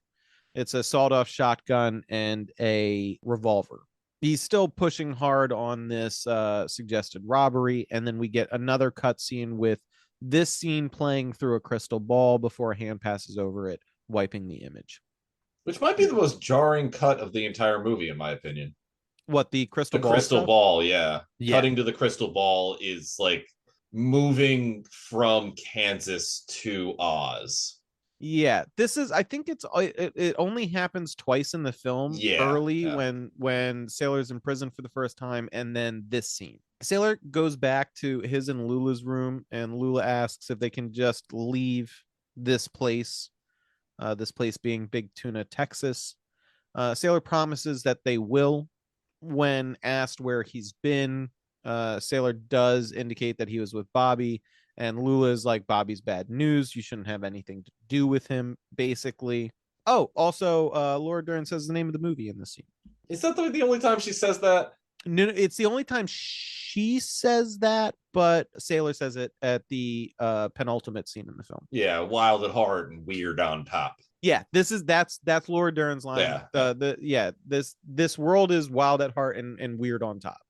[SPEAKER 1] It's a sawed-off shotgun and a revolver. He's still pushing hard on this suggested robbery, and then we get another cutscene with this scene playing through a crystal ball before a hand passes over it, wiping the image.
[SPEAKER 2] Which might be the most jarring cut of the entire movie, in my opinion.
[SPEAKER 1] What, the crystal ball?
[SPEAKER 2] The crystal ball, yeah. Cutting to the crystal ball is like moving from Kansas to Oz.
[SPEAKER 1] Yeah, this is, I think it only happens twice in the film. Early when Sailor's in prison for the first time, and then this scene. Sailor goes back to his and Lula's room, and Lula asks if they can just leave this place being Big Tuna, Texas. Sailor promises that they will. When asked where he's been, Sailor does indicate that he was with Bobby, and Lula is like, Bobby's bad news. You shouldn't have anything to do with him, basically. Oh, also, Laura Dern says the name of the movie in this scene.
[SPEAKER 2] Is that the only time she says that?
[SPEAKER 1] No, it's the only time she says that, but Sailor says it at the penultimate scene in the film.
[SPEAKER 2] Yeah, wild at heart and weird on top.
[SPEAKER 1] Yeah, that's Laura Dern's line. This world is wild at heart and weird on top.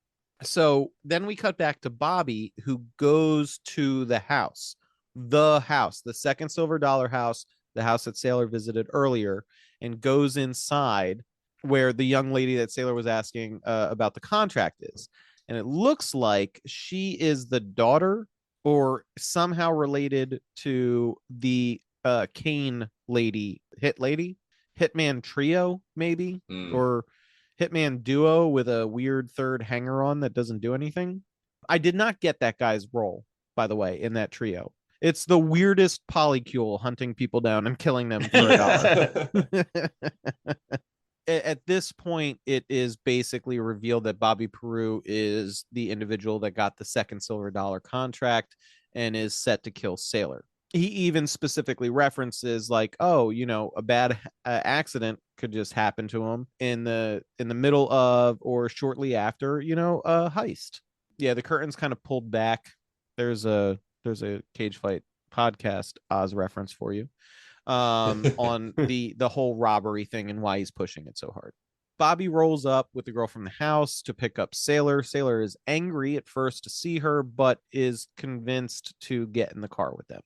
[SPEAKER 1] So then we cut back to Bobby, who goes to the house, the second silver dollar house, the house that Sailor visited earlier, and goes inside where the young lady that Sailor was asking about the contract is. and it looks like she is the daughter or somehow related to the Kane lady, Hitman trio, maybe,
[SPEAKER 2] Mm.
[SPEAKER 1] or Hitman duo with a weird third hanger on that doesn't do anything. I did not get that guy's role, by the way, in that trio. It's the weirdest polycule hunting people down and killing them for $1. At this point, it is basically revealed that Bobby Peru is the individual that got the second silver dollar contract and is set to kill Sailor. He even specifically references like, oh, a bad accident could just happen to him in the middle of or shortly after, a heist. Yeah, the curtain's kind of pulled back. There's a Cage Fight podcast Oz reference for you on the whole robbery thing and why he's pushing it so hard. Bobby rolls up with the girl from the house to pick up Sailor. Sailor is angry at first to see her, but is convinced to get in the car with them.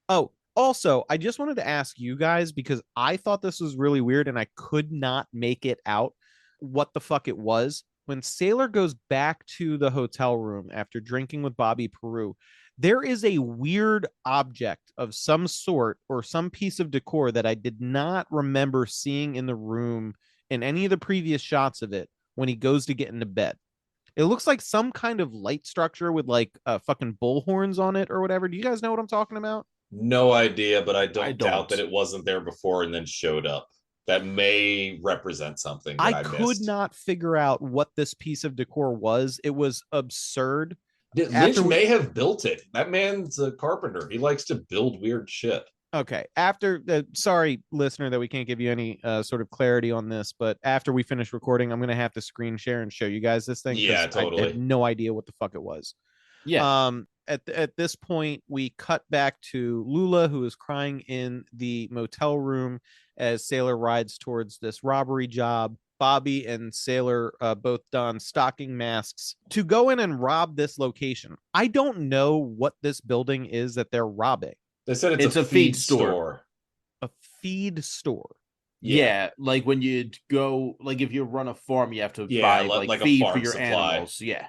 [SPEAKER 1] Oh, also, I just wanted to ask you guys because I thought this was really weird and I could not make it out what the fuck it was. When Sailor goes back to the hotel room after drinking with Bobby Peru, there is a weird object of some sort or some piece of decor that I did not remember seeing in the room in any of the previous shots of it when he goes to get into bed. It looks like some kind of light structure with like fucking bull horns on it or whatever. Do you guys know what I'm talking about?
[SPEAKER 2] No idea, but I don't
[SPEAKER 3] I
[SPEAKER 2] doubt
[SPEAKER 3] don't.
[SPEAKER 2] that it wasn't there before and then showed up. That may represent something that
[SPEAKER 1] I
[SPEAKER 2] I
[SPEAKER 1] could
[SPEAKER 2] missed.
[SPEAKER 1] not figure out what this piece of decor was. It was absurd.
[SPEAKER 2] Lynch may have built it. That man's a carpenter. He likes to build weird shit.
[SPEAKER 1] Okay. After sorry, listener, that we can't give you any sort of clarity on this, but after we finish recording, I'm gonna have to screen share and show you guys this thing.
[SPEAKER 2] Yeah,
[SPEAKER 1] I
[SPEAKER 2] totally.
[SPEAKER 1] had no idea what the fuck it was.
[SPEAKER 3] Yeah.
[SPEAKER 1] At this point, we cut back to Lula, who is crying in the motel room as Sailor rides towards this robbery job. Bobby and Sailor both don stocking masks to go in and rob this location. I don't know what this building is that they're robbing.
[SPEAKER 2] They said
[SPEAKER 3] It's
[SPEAKER 2] a
[SPEAKER 3] a feed store.
[SPEAKER 1] A feed store.
[SPEAKER 3] Yeah. Like when you go, like if you run a farm, you have to
[SPEAKER 2] Yeah,
[SPEAKER 3] buy like
[SPEAKER 2] like a
[SPEAKER 3] feed
[SPEAKER 2] farm
[SPEAKER 3] for your
[SPEAKER 2] supply.
[SPEAKER 3] animals. Yeah.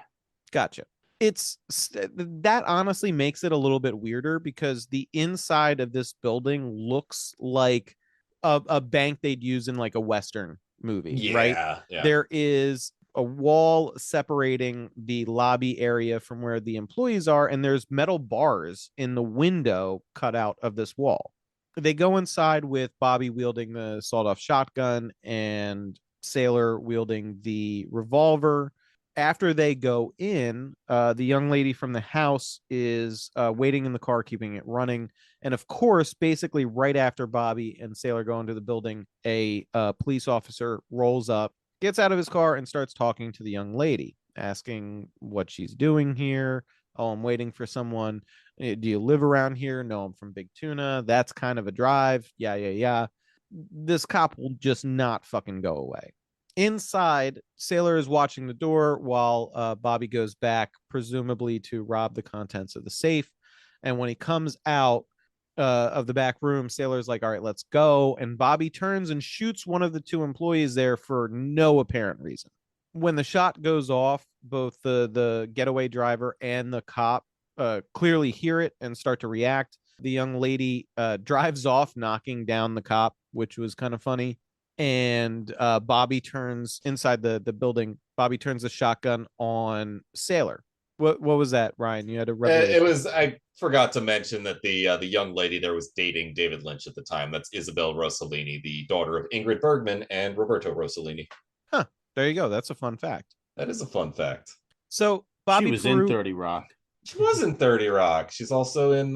[SPEAKER 1] Gotcha. It's that honestly makes it a little bit weirder because the inside of this building looks like a bank they'd use in like a Western movie, right?
[SPEAKER 2] Yeah.
[SPEAKER 1] There is a wall separating the lobby area from where the employees are, and there's metal bars in the window cut out of this wall. They go inside with Bobby wielding the sawed-off shotgun and Sailor wielding the revolver. After they go in, the young lady from the house is waiting in the car, keeping it running. And of course, basically right after Bobby and Sailor go into the building, a police officer rolls up, gets out of his car, and starts talking to the young lady, asking what she's doing here. Oh, I'm waiting for someone. Do you live around here? No, I'm from Big Tuna. That's kind of a drive. Yeah. This cop will just not fucking go away. Inside, Sailor is watching the door while Bobby goes back, presumably to rob the contents of the safe. And when he comes out of the back room, Sailor's like, all right, let's go. And Bobby turns and shoots one of the two employees there for no apparent reason. When the shot goes off, both the getaway driver and the cop clearly hear it and start to react. The young lady drives off, knocking down the cop, which was kind of funny. And Bobby turns inside the building. Bobby turns the shotgun on Sailor. What was that, Ryan? You had a revelation.
[SPEAKER 2] It was. I forgot to mention that the young lady there was dating David Lynch at the time. That's Isabel Rossellini, the daughter of Ingrid Bergman and Roberto Rossellini.
[SPEAKER 1] Huh. There you go. That's a fun fact.
[SPEAKER 2] That is a fun fact.
[SPEAKER 1] So Bobby
[SPEAKER 3] She was
[SPEAKER 1] Peru,
[SPEAKER 3] in 30 Rock.
[SPEAKER 2] She was in 30 Rock. She's also in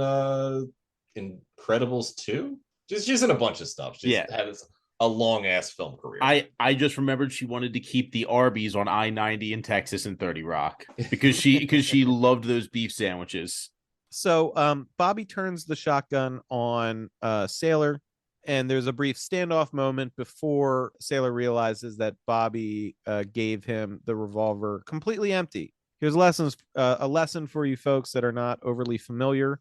[SPEAKER 2] Incredibles 2. She's in a bunch of stuff. She's had a long ass film career.
[SPEAKER 3] I just remembered she wanted to keep the Arby's on I-90 in Texas in 30 Rock because she loved those beef sandwiches.
[SPEAKER 1] So Bobby turns the shotgun on Sailor, and there's a brief standoff moment before Sailor realizes that Bobby gave him the revolver completely empty. Here's a lesson for you folks that are not overly familiar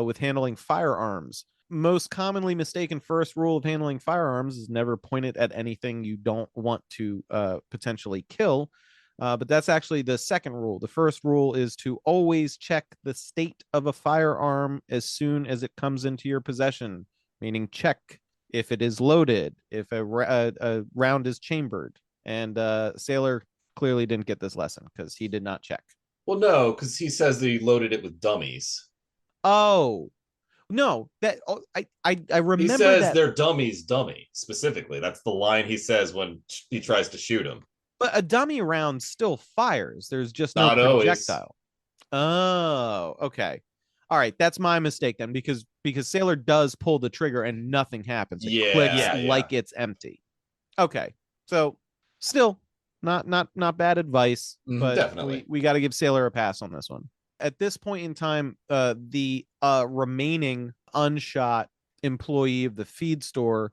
[SPEAKER 1] with handling firearms. Most commonly mistaken first rule of handling firearms is never point it at anything you don't want to potentially kill. But that's actually the second rule. The first rule is to always check the state of a firearm as soon as it comes into your possession, meaning check if it is loaded, if a round is chambered. And Sailor clearly didn't get this lesson because he did not check.
[SPEAKER 2] Well, no, because he says that he loaded it with dummies.
[SPEAKER 1] Oh, no, I remember
[SPEAKER 2] He says
[SPEAKER 1] that.
[SPEAKER 2] they're dummies, dummy, specifically. That's the line he says when he tries to shoot him.
[SPEAKER 1] But a dummy round still fires. There's just no
[SPEAKER 2] Not always.
[SPEAKER 1] projectile. Oh, okay. All right, that's my mistake then, because Sailor does pull the trigger and nothing happens. It
[SPEAKER 2] Yeah,
[SPEAKER 1] clicks
[SPEAKER 2] yeah.
[SPEAKER 1] like it's empty. Okay, so still not bad advice, but
[SPEAKER 2] definitely.
[SPEAKER 1] we got to give Sailor a pass on this one. At this point in time, the remaining unshot employee of the feed store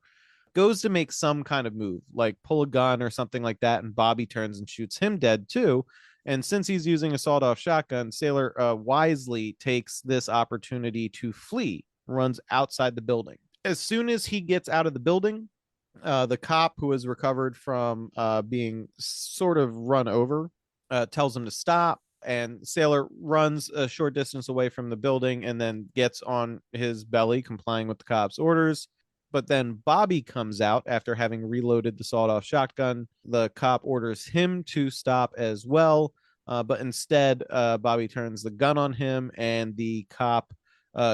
[SPEAKER 1] goes to make some kind of move, like pull a gun or something like that, and Bobby turns and shoots him dead too. And since he's using a sawed-off shotgun, Sailor wisely takes this opportunity to flee, runs outside the building. As soon as he gets out of the building, the cop who has recovered from being sort of run over tells him to stop, and Sailor runs a short distance away from the building and then gets on his belly, complying with the cop's orders. But then Bobby comes out after having reloaded the sawed-off shotgun. The cop orders him to stop as well, but instead Bobby turns the gun on him, and the cop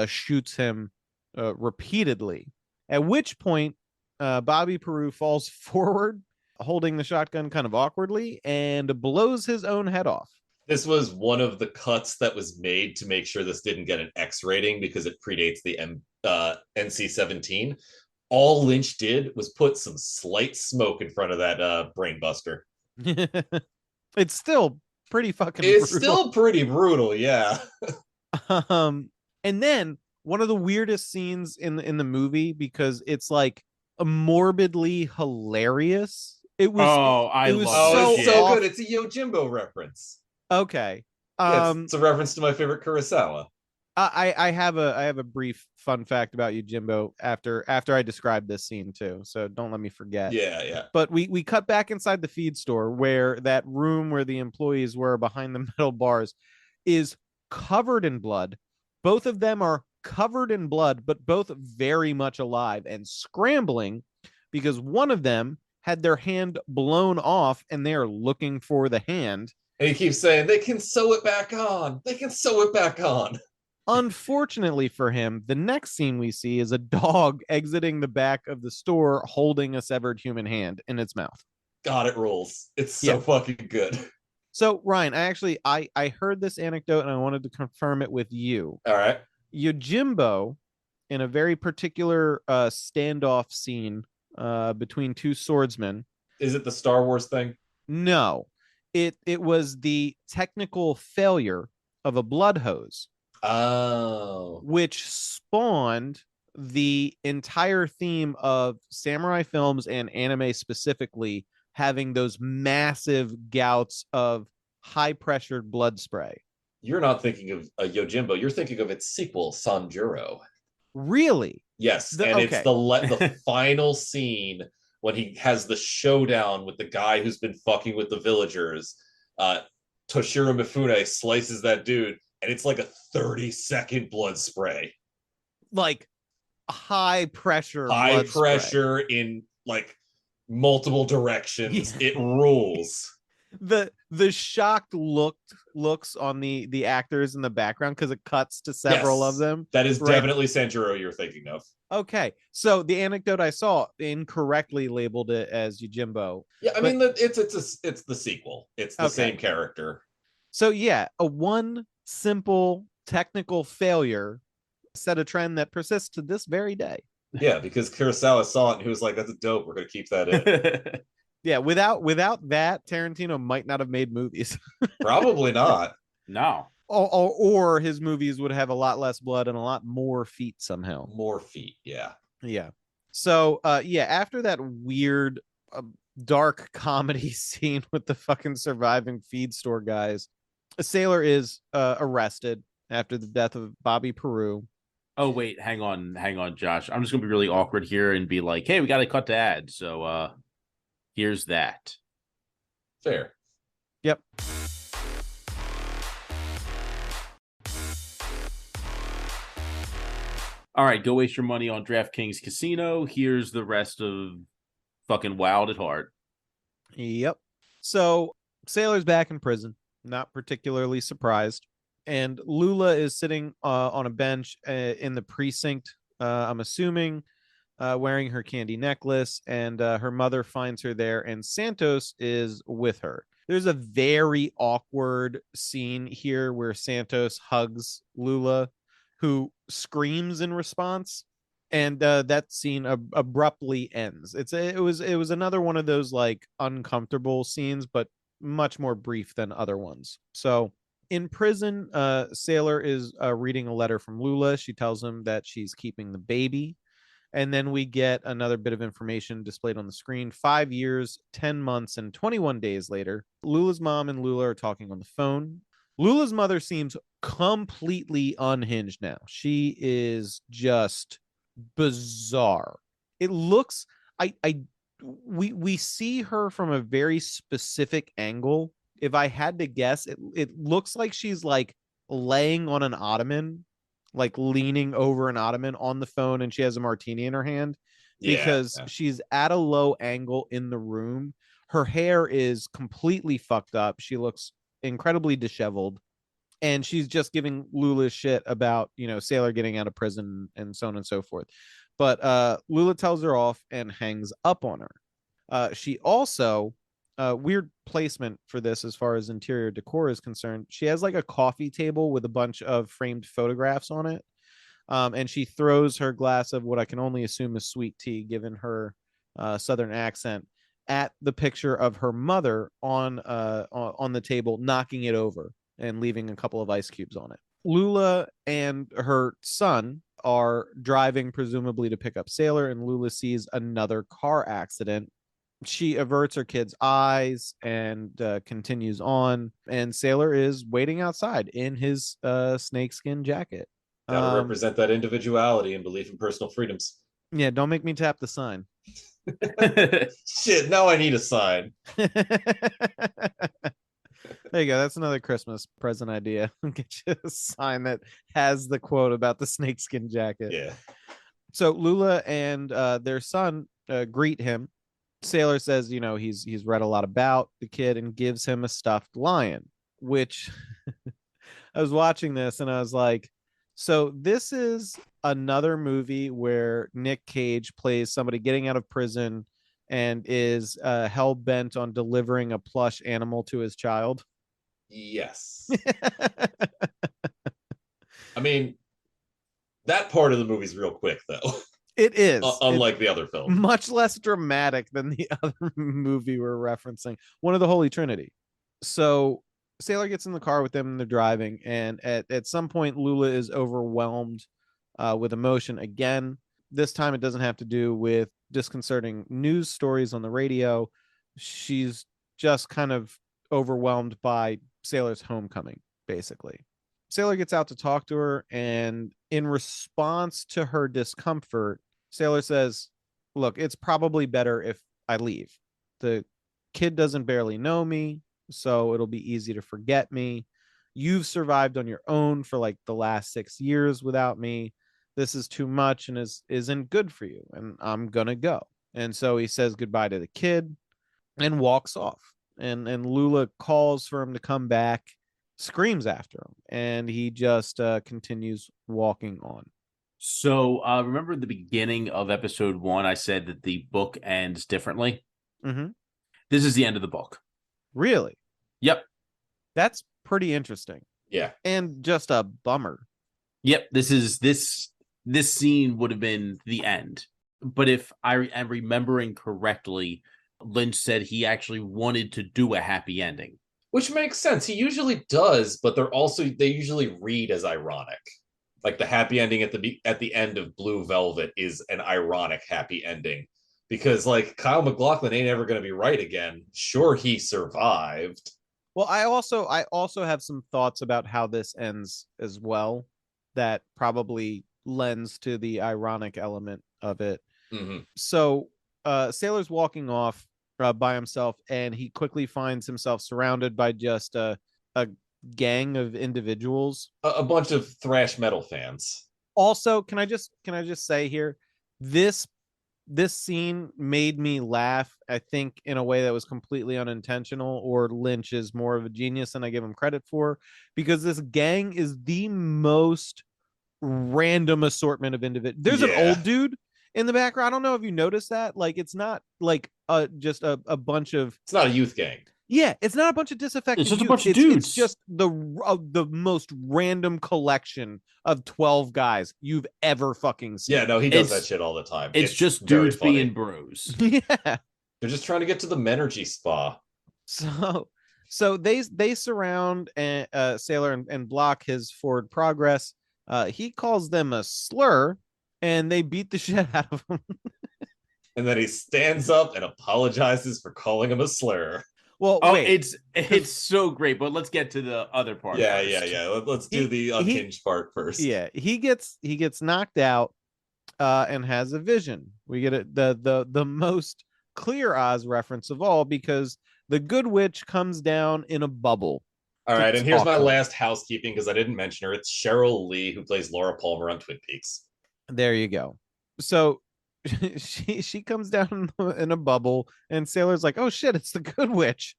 [SPEAKER 1] shoots him repeatedly. At which point, Bobby Peru falls forward, holding the shotgun kind of awkwardly, and blows his own head off.
[SPEAKER 2] This was one of the cuts that was made to make sure this didn't get an X rating because it predates the NC-17. All Lynch did was put some slight smoke in front of that brainbuster.
[SPEAKER 1] It's still pretty fucking
[SPEAKER 2] It's
[SPEAKER 1] brutal.
[SPEAKER 2] still pretty brutal, yeah.
[SPEAKER 1] And then one of the weirdest scenes in the movie, because it's like morbidly hilarious. It was
[SPEAKER 3] I
[SPEAKER 1] it was
[SPEAKER 3] love
[SPEAKER 1] so
[SPEAKER 2] it's so
[SPEAKER 1] off.
[SPEAKER 2] good. It's a Yojimbo reference.
[SPEAKER 1] Okay.
[SPEAKER 2] Yeah, it's a reference to my favorite Kurosawa.
[SPEAKER 1] I have a brief fun fact about you, Jimbo, after I describe this scene too. So don't let me forget.
[SPEAKER 2] Yeah.
[SPEAKER 1] But we cut back inside the feed store, where that room where the employees were behind the metal bars is covered in blood. Both of them are covered in blood, but both very much alive and scrambling, because one of them had their hand blown off and they are looking for the hand.
[SPEAKER 2] And he keeps saying, they can sew it back on. They can sew it back on.
[SPEAKER 1] Unfortunately for him, the next scene we see is a dog exiting the back of the store holding a severed human hand in its mouth.
[SPEAKER 2] God, it rules. It's so fucking good.
[SPEAKER 1] So, Ryan, I heard this anecdote and I wanted to confirm it with you.
[SPEAKER 2] All right.
[SPEAKER 1] Yojimbo, in a very particular standoff scene between two swordsmen.
[SPEAKER 2] Is it the Star Wars thing?
[SPEAKER 1] No, it was the technical failure of a blood hose.
[SPEAKER 2] Oh.
[SPEAKER 1] Which spawned the entire theme of samurai films and anime specifically having those massive gouts of high-pressured blood spray.
[SPEAKER 2] You're not thinking of Yojimbo. You're thinking of its sequel, Sanjuro.
[SPEAKER 1] Really?
[SPEAKER 2] Yes, it's the final scene when he has the showdown with the guy who's been fucking with the villagers. Toshiro Mifune slices that dude, and it's like a 30-second blood spray.
[SPEAKER 1] Like high pressure
[SPEAKER 2] spray. In like multiple directions. Yeah. It rules.
[SPEAKER 1] The shocked looks on the actors in the background, because it cuts to several of them.
[SPEAKER 2] That is definitely Sanjuro you're thinking of.
[SPEAKER 1] Okay, so the anecdote I saw incorrectly labeled it as Yojimbo.
[SPEAKER 2] Yeah, I mean it's the sequel. It's the same character.
[SPEAKER 1] So yeah, a one simple technical failure set a trend that persists to this very day.
[SPEAKER 2] Yeah, because Kurosawa saw it and he was like, "That's dope. We're gonna keep that in."
[SPEAKER 1] Yeah, without that, Tarantino might not have made movies.
[SPEAKER 2] Probably not.
[SPEAKER 3] No.
[SPEAKER 1] Or his movies would have a lot less blood and a lot more feet somehow.
[SPEAKER 2] More feet, yeah.
[SPEAKER 1] Yeah. So, after that weird, dark comedy scene with the fucking surviving feed store guys, a sailor is arrested after the death of Bobby Peru.
[SPEAKER 3] Oh, wait, hang on, Josh. I'm just going to be really awkward here and be like, hey, we got to cut to ad. So, here's that.
[SPEAKER 2] Fair.
[SPEAKER 1] Yep.
[SPEAKER 3] All right, go waste your money on DraftKings Casino. Here's the rest of fucking Wild at Heart.
[SPEAKER 1] Yep. So Sailor's back in prison, not particularly surprised. And Lula is sitting on a bench in the precinct, I'm assuming, wearing her candy necklace. And her mother finds her there, and Santos is with her. There's a very awkward scene here where Santos hugs Lula, who screams in response, and that scene abruptly ends. It was another one of those like uncomfortable scenes, but much more brief than other ones. So in prison, Sailor is reading a letter from Lula. She tells him that she's keeping the baby. And then we get another bit of information displayed on the screen. 5 years, 10 months, and 21 days later, Lula's mom and Lula are talking on the phone. Lula's mother seems completely unhinged now. She is just bizarre. It looks we see her from a very specific angle. If I had to guess, it looks like she's like laying on an ottoman, like leaning over an ottoman on the phone, and she has a martini in her hand because she's at a low angle in the room. Her hair is completely fucked up. She looks incredibly disheveled, and she's just giving Lula shit about, Sailor getting out of prison and so on and so forth. But Lula tells her off and hangs up on her. She also, weird placement for this as far as interior decor is concerned, she has like a coffee table with a bunch of framed photographs on it. And she throws her glass of what I can only assume is sweet tea, given her southern accent, at the picture of her mother on the table, knocking it over and leaving a couple of ice cubes on it. Lula and her son are driving, presumably to pick up Sailor, and Lula sees another car accident. She averts her kid's eyes and continues on, and Sailor is waiting outside in his snakeskin jacket.
[SPEAKER 2] Gotta represent that individuality and belief in personal freedoms.
[SPEAKER 1] Yeah, don't make me tap the sign.
[SPEAKER 2] Shit, now I need a sign.
[SPEAKER 1] There you go. That's another Christmas present idea. Get you a sign that has the quote about the snakeskin jacket.
[SPEAKER 2] Yeah.
[SPEAKER 1] So Lula and their son greet him. Sailor says, he's read a lot about the kid and gives him a stuffed lion, which I was watching this and I was like, so this is another movie where Nick Cage plays somebody getting out of prison and is hell bent on delivering a plush animal to his child.
[SPEAKER 2] Yes. I mean, that part of the movie's real quick, though.
[SPEAKER 1] It is.
[SPEAKER 2] Unlike the other film.
[SPEAKER 1] Much less dramatic than the other movie we're referencing, one of the Holy Trinity. So Sailor gets in the car with them and they're driving. And at some point, Lula is overwhelmed with emotion again. This time, it doesn't have to do with disconcerting news stories on the radio. She's just kind of overwhelmed by Sailor's homecoming, basically. Sailor gets out to talk to her, and in response to her discomfort, Sailor says, look, it's probably better if I leave. The kid doesn't barely know me, so it'll be easy to forget me. You've survived on your own for like the last 6 years without me. This is too much and isn't good for you, and I'm gonna go. And so he says goodbye to the kid and walks off. And Lula calls for him to come back, screams after him, and he just continues walking on.
[SPEAKER 3] So remember the beginning of episode 1, I said that the book ends differently.
[SPEAKER 1] Mm-hmm.
[SPEAKER 3] This is the end of the book.
[SPEAKER 1] Really?
[SPEAKER 3] Yep.
[SPEAKER 1] That's pretty interesting.
[SPEAKER 2] Yeah.
[SPEAKER 1] And just a bummer.
[SPEAKER 3] Yep. This scene would have been the end. But if I am remembering correctly, Lynch said he actually wanted to do a happy ending.
[SPEAKER 2] Which makes sense. He usually does, but they usually read as ironic. Like the happy ending at the end of Blue Velvet is an ironic happy ending. Because like Kyle MacLachlan ain't ever going to be right again. Sure, he survived.
[SPEAKER 1] Well, I also have some thoughts about how this ends as well that probably lends to the ironic element of it.
[SPEAKER 2] Mm-hmm.
[SPEAKER 1] So Sailor's walking off. by himself, and he quickly finds himself surrounded by just a gang of individuals.
[SPEAKER 2] A bunch of thrash metal fans.
[SPEAKER 1] Also, can I just say here, this this scene made me laugh, I think, in a way that was completely unintentional, or Lynch is more of a genius than I give him credit for, because this gang is the most random assortment of individuals. There's an
[SPEAKER 2] Yeah.
[SPEAKER 1] old dude in the background. I don't know if you noticed that. Like, it's not like just a bunch of,
[SPEAKER 2] It's not a youth gang.
[SPEAKER 1] yeah, it's not a bunch of disaffected
[SPEAKER 3] It's just a
[SPEAKER 1] youth.
[SPEAKER 3] bunch of
[SPEAKER 1] It's
[SPEAKER 3] dudes.
[SPEAKER 1] just the most random collection of 12 guys you've ever fucking seen.
[SPEAKER 2] Yeah, no, he does
[SPEAKER 3] It's-
[SPEAKER 2] that shit all the time.
[SPEAKER 3] It's just
[SPEAKER 2] very
[SPEAKER 3] dudes
[SPEAKER 2] funny.
[SPEAKER 3] being bros.
[SPEAKER 1] Yeah.
[SPEAKER 2] They're just trying to get to the Menergy spa.
[SPEAKER 1] So they surround Sailor and block his forward progress. He calls them a slur, and they beat the shit out of him.
[SPEAKER 2] And then he stands up and apologizes for calling him a slur.
[SPEAKER 1] Well,
[SPEAKER 3] Oh,
[SPEAKER 1] wait.
[SPEAKER 3] it's so great, but let's get to the other part.
[SPEAKER 2] Yeah,
[SPEAKER 3] first.
[SPEAKER 2] yeah. Let's do the unhinged part first.
[SPEAKER 1] Yeah, he gets knocked out and has a vision. We get the most clear Oz reference of all, because the good witch comes down in a bubble.
[SPEAKER 2] All
[SPEAKER 1] to
[SPEAKER 2] right, and here's
[SPEAKER 1] talk
[SPEAKER 2] my
[SPEAKER 1] to him.
[SPEAKER 2] last housekeeping, because I didn't mention her. It's Cheryl Lee, who plays Laura Palmer on Twin Peaks.
[SPEAKER 1] There you go. So she comes down in a bubble, and Sailor's like, "Oh shit, it's the good witch."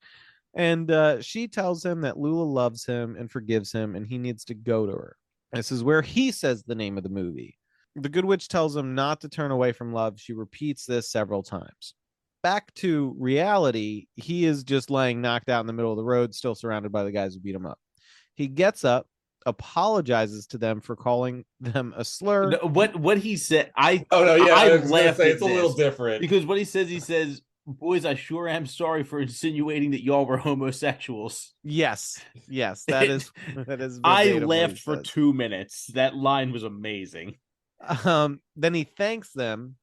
[SPEAKER 1] And she tells him that Lula loves him and forgives him, and he needs to go to her. This is where he says the name of the movie. The good witch tells him not to turn away from love. She repeats this several times. Back to reality, he is just laying knocked out in the middle of the road, still surrounded by the guys who beat him up. He gets up, apologizes to them for calling them a slur.
[SPEAKER 3] No, what he said,
[SPEAKER 2] Oh no, yeah,
[SPEAKER 3] I
[SPEAKER 2] I was gonna
[SPEAKER 3] laughed
[SPEAKER 2] say
[SPEAKER 3] at
[SPEAKER 2] it's a little
[SPEAKER 3] this,
[SPEAKER 2] different.
[SPEAKER 3] because what he says, "Boys, I sure am sorry for insinuating that y'all were homosexuals."
[SPEAKER 1] Yes, that is
[SPEAKER 3] I
[SPEAKER 1] verbatim what he
[SPEAKER 3] laughed for
[SPEAKER 1] says.
[SPEAKER 3] 2 minutes. That line was amazing.
[SPEAKER 1] Then he thanks them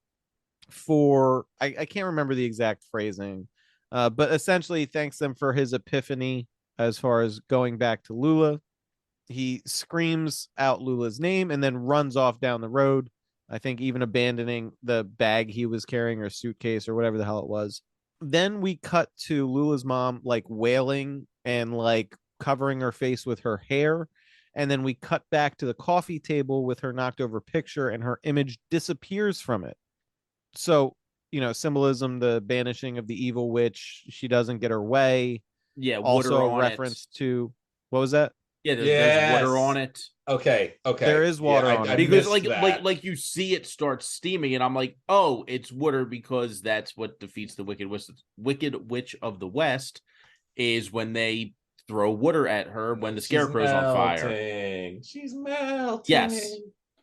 [SPEAKER 1] for, I can't remember the exact phrasing, but essentially he thanks them for his epiphany as far as going back to Lula. He screams out Lula's name and then runs off down the road, I think even abandoning the bag he was carrying, or suitcase, or whatever the hell it was. Then we cut to Lula's mom, like, wailing and like covering her face with her hair. And then we cut back to the coffee table with her knocked over picture, and her image disappears from it. So, symbolism, the banishing of the evil witch. She doesn't get her way.
[SPEAKER 3] Yeah, water
[SPEAKER 1] Also a
[SPEAKER 3] on
[SPEAKER 1] reference
[SPEAKER 3] it.
[SPEAKER 1] to, what was that?
[SPEAKER 3] Yeah, there's
[SPEAKER 2] Yes.
[SPEAKER 3] water on it.
[SPEAKER 2] Okay.
[SPEAKER 1] There is water on it.
[SPEAKER 3] Because
[SPEAKER 2] missed that.
[SPEAKER 3] like you see it start steaming, and I'm like, oh, it's water, because that's what defeats the Wicked Witch of the West, is when they throw water at her when the scarecrow's on fire.
[SPEAKER 2] She's melting.
[SPEAKER 3] Yes.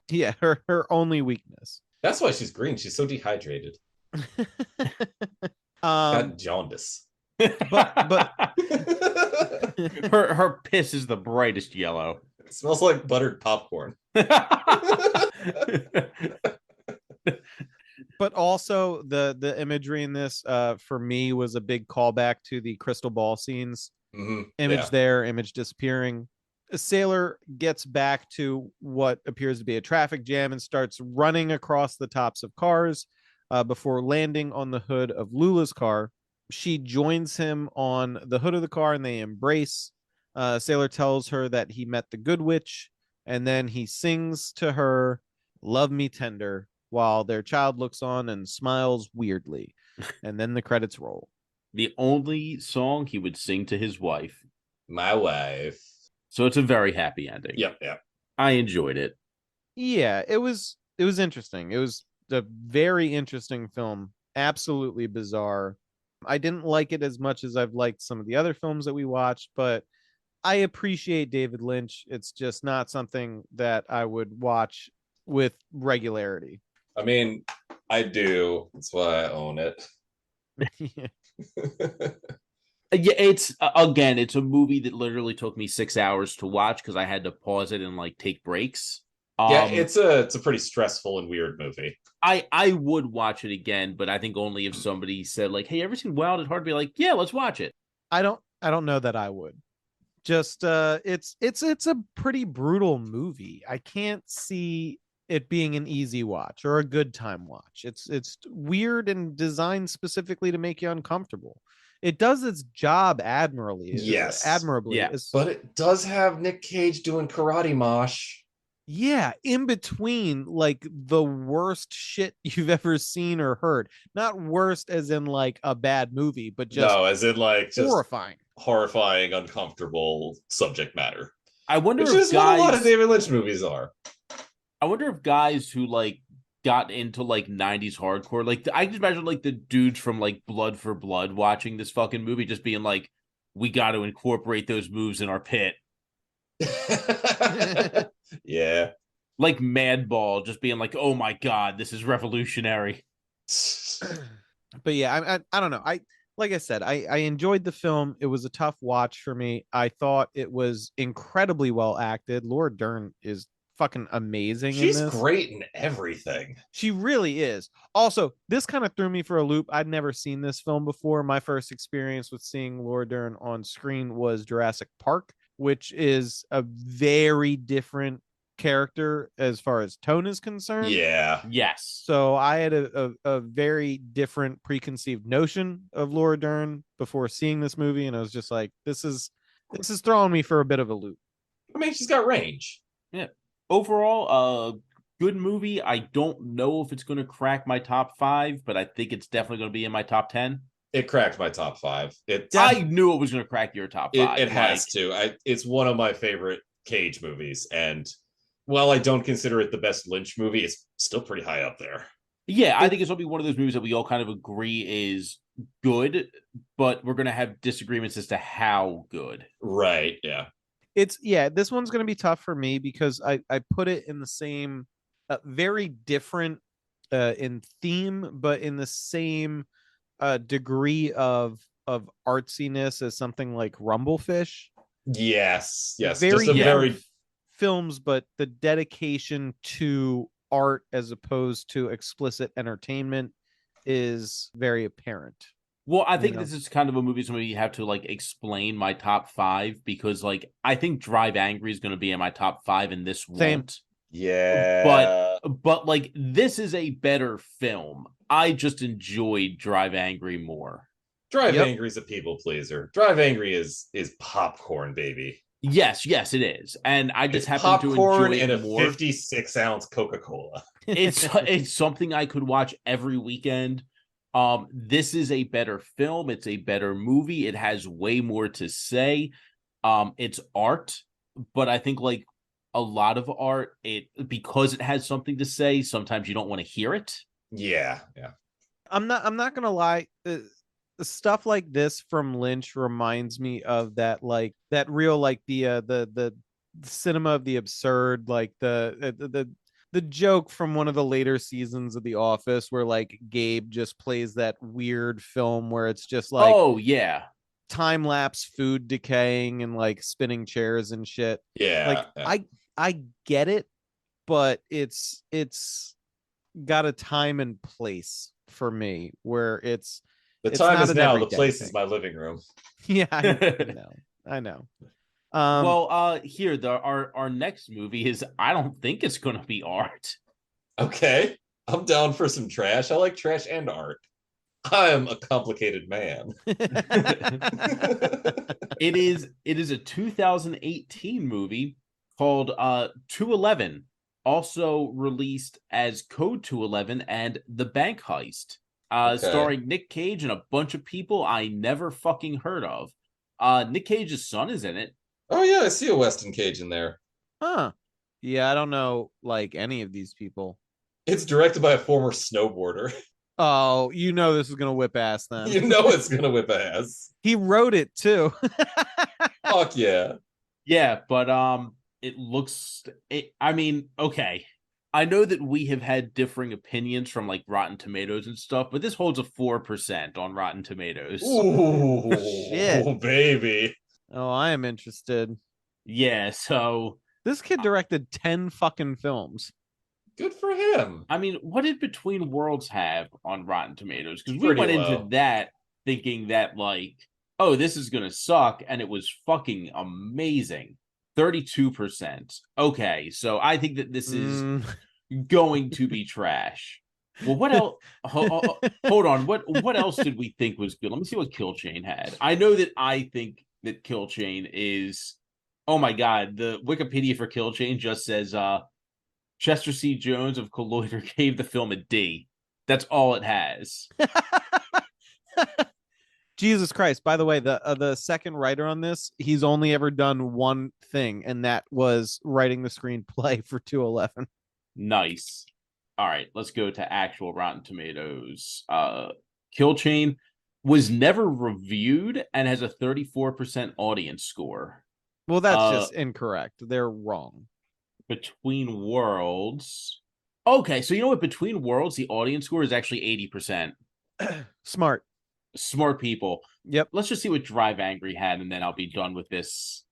[SPEAKER 1] Yeah, her only weakness.
[SPEAKER 2] That's why she's green. She's so dehydrated.
[SPEAKER 1] Um,
[SPEAKER 2] Got jaundice.
[SPEAKER 1] but
[SPEAKER 2] It
[SPEAKER 3] her piss is the brightest yellow.
[SPEAKER 2] smells like buttered popcorn.
[SPEAKER 1] but also the imagery in this, for me, was a big callback to the crystal ball scenes.
[SPEAKER 2] Mhm,
[SPEAKER 1] Image
[SPEAKER 2] yeah.
[SPEAKER 1] there, image disappearing. A Sailor gets back to what appears to be a traffic jam and starts running across the tops of cars before landing on the hood of Lula's car. She joins him on the hood of the car, and they embrace. Sailor tells her that he met the good witch, and then he sings to her, "Love Me Tender," while their child looks on and smiles weirdly. And then the credits roll.
[SPEAKER 3] The only song he would sing to his wife.
[SPEAKER 2] My wife.
[SPEAKER 3] So it's a very happy ending.
[SPEAKER 2] Yep.
[SPEAKER 3] I enjoyed it.
[SPEAKER 1] Yeah, it was interesting. It was a very interesting film. Absolutely bizarre. I didn't like it as much as I've liked some of the other films that we watched, but I appreciate David Lynch. It's just not something that I would watch with regularity.
[SPEAKER 2] I mean, I do. That's why I own it.
[SPEAKER 3] Yeah, it's it's a movie that literally took me 6 hours to watch, because I had to pause it and like take breaks.
[SPEAKER 2] Yeah, it's a pretty stressful and weird movie.
[SPEAKER 3] I would watch it again, but I think only if somebody said like, "Hey, ever seen Wild at Heart?" Be like, "Yeah, let's watch it."
[SPEAKER 1] I don't know that I would. Just it's a pretty brutal movie. I can't see it being an easy watch or a good time watch. It's weird and designed specifically to make you uncomfortable. It does its job
[SPEAKER 2] Yes.
[SPEAKER 1] admirably.
[SPEAKER 3] Yeah.
[SPEAKER 1] It's,
[SPEAKER 2] But it does have Nick Cage doing karate mosh.
[SPEAKER 1] yeah, in between like the worst shit you've ever seen or heard. Not worst as in like a bad movie, but just
[SPEAKER 2] No, as in like just
[SPEAKER 1] horrifying.
[SPEAKER 2] horrifying, uncomfortable subject matter.
[SPEAKER 3] I wonder
[SPEAKER 2] Which
[SPEAKER 3] if
[SPEAKER 2] is what a lot of
[SPEAKER 3] guys
[SPEAKER 2] David Lynch movies are.
[SPEAKER 3] I wonder if guys who like got into like 90s hardcore, like I just imagine like the dudes from like Blood for Blood watching this fucking movie just being like, we got to incorporate those moves in our pit.
[SPEAKER 2] Yeah.
[SPEAKER 3] Like Madball just being like, oh my God, this is revolutionary.
[SPEAKER 1] But yeah, I don't know. Like I said, I enjoyed the film. It was a tough watch for me. I thought it was incredibly well acted. Laura Dern is fucking amazing in
[SPEAKER 2] She's
[SPEAKER 1] this.
[SPEAKER 2] great in everything.
[SPEAKER 1] She really is. Also, this kind of threw me for a loop. I'd never seen this film before. My first experience with seeing Laura Dern on screen was Jurassic Park, which is a very different character as far as tone is concerned.
[SPEAKER 2] Yeah.
[SPEAKER 3] Yes.
[SPEAKER 1] So I had a very different preconceived notion of Laura Dern before seeing this movie, and I was just like, this is throwing me for a bit of a loop.
[SPEAKER 2] I mean, she's got range.
[SPEAKER 3] Yeah. Overall, good movie. I don't know if it's going to crack my top 5, but I think it's definitely going to be in my top 10.
[SPEAKER 2] It cracked my top 5.
[SPEAKER 3] I knew it was going to crack your top 5.
[SPEAKER 2] It has to. It's one of my favorite Cage movies, and while I don't consider it the best Lynch movie, it's still pretty high up there.
[SPEAKER 3] Yeah, I think it's going to be one of those movies that we all kind of agree is good, but we're going to have disagreements as to how good.
[SPEAKER 2] Right. Yeah.
[SPEAKER 1] This one's going to be tough for me because I put it in the same very different in theme, but in the same degree of artsiness as something like Rumblefish.
[SPEAKER 2] Yes.
[SPEAKER 1] Very
[SPEAKER 2] Just a very
[SPEAKER 1] films, but the dedication to art as opposed to explicit entertainment is very apparent.
[SPEAKER 3] Well, I think this is kind of a movie where you have to like explain my top 5 because like I think Drive Angry is going to be in my top 5 and this won't.
[SPEAKER 2] Yeah.
[SPEAKER 3] But like this is a better film. I just enjoyed Drive Angry more.
[SPEAKER 2] Drive Angry is a people pleaser. Drive Angry is popcorn, baby.
[SPEAKER 3] Yes, it is, and I just happen to
[SPEAKER 2] popcorn
[SPEAKER 3] enjoy it
[SPEAKER 2] and
[SPEAKER 3] more.
[SPEAKER 2] A 56-ounce Coca-Cola.
[SPEAKER 3] It's something I could watch every weekend. This is a better film. It's a better movie. It has way more to say. It's art, but I think like a lot of art, because it has something to say, sometimes you don't want to hear it.
[SPEAKER 2] Yeah.
[SPEAKER 1] I'm not gonna lie. Stuff like this from Lynch reminds me of that real like the cinema of the absurd, like the joke from one of the later seasons of The Office where like Gabe just plays that weird film where it's just like,
[SPEAKER 3] oh yeah,
[SPEAKER 1] time lapse food decaying and like spinning chairs and shit.
[SPEAKER 2] Yeah.
[SPEAKER 1] I get it, but it's got a time and place for me where
[SPEAKER 2] the time is now. The
[SPEAKER 1] everyday
[SPEAKER 2] place
[SPEAKER 1] thing.
[SPEAKER 2] is my living room.
[SPEAKER 1] Yeah, I know.
[SPEAKER 3] Here our next movie is. I don't think it's going to be art.
[SPEAKER 2] Okay, I'm down for some trash. I like trash and art. I am a complicated man.
[SPEAKER 3] It is a 2018 movie called 211, also released as Code 211 and The Bank Heist, starring Nick Cage and a bunch of people I never fucking heard of. Nick Cage's son is in it.
[SPEAKER 2] Oh yeah, I see a Weston Cage in there.
[SPEAKER 1] Huh. Yeah, I don't know like any of these people.
[SPEAKER 2] It's directed by a former snowboarder.
[SPEAKER 1] Oh, you know this is gonna whip ass then.
[SPEAKER 2] You know it's gonna whip ass.
[SPEAKER 1] He wrote it too.
[SPEAKER 2] Fuck yeah.
[SPEAKER 3] Yeah, but it looks. I mean, okay. I know that we have had differing opinions from like Rotten Tomatoes and stuff, but this holds a 4% on Rotten Tomatoes.
[SPEAKER 2] Ooh,
[SPEAKER 1] shit,
[SPEAKER 2] baby.
[SPEAKER 1] Oh, I am interested.
[SPEAKER 3] Yeah, so
[SPEAKER 1] this kid directed 10 fucking films.
[SPEAKER 2] Good for him.
[SPEAKER 3] I mean, what did Between Worlds have on Rotten Tomatoes? Because we went into that thinking that like, oh, this is gonna suck, and it was fucking amazing. 32%. Okay, so I think that this is going to be trash. Well, what else? Hold on. What else did we think was good? Let me see what Kill Chain had. I know that I think that Kill Chain is. Oh my God! The Wikipedia for Kill Chain just says Chester C. Jones of Colloider gave the film a D. That's all it has.
[SPEAKER 1] Jesus Christ. By the way, the second writer on this, he's only ever done one thing, and that was writing the screenplay for 211.
[SPEAKER 3] Nice. All right, let's go to actual Rotten Tomatoes. Kill Chain was never reviewed and has a 34% audience score.
[SPEAKER 1] Well, that's just incorrect. They're wrong.
[SPEAKER 3] Between Worlds. Okay, so you know what? Between Worlds, the audience score is actually 80%.
[SPEAKER 1] Smart
[SPEAKER 3] People.
[SPEAKER 1] Yep.
[SPEAKER 3] Let's just see what Drive Angry had, and then I'll be done with this.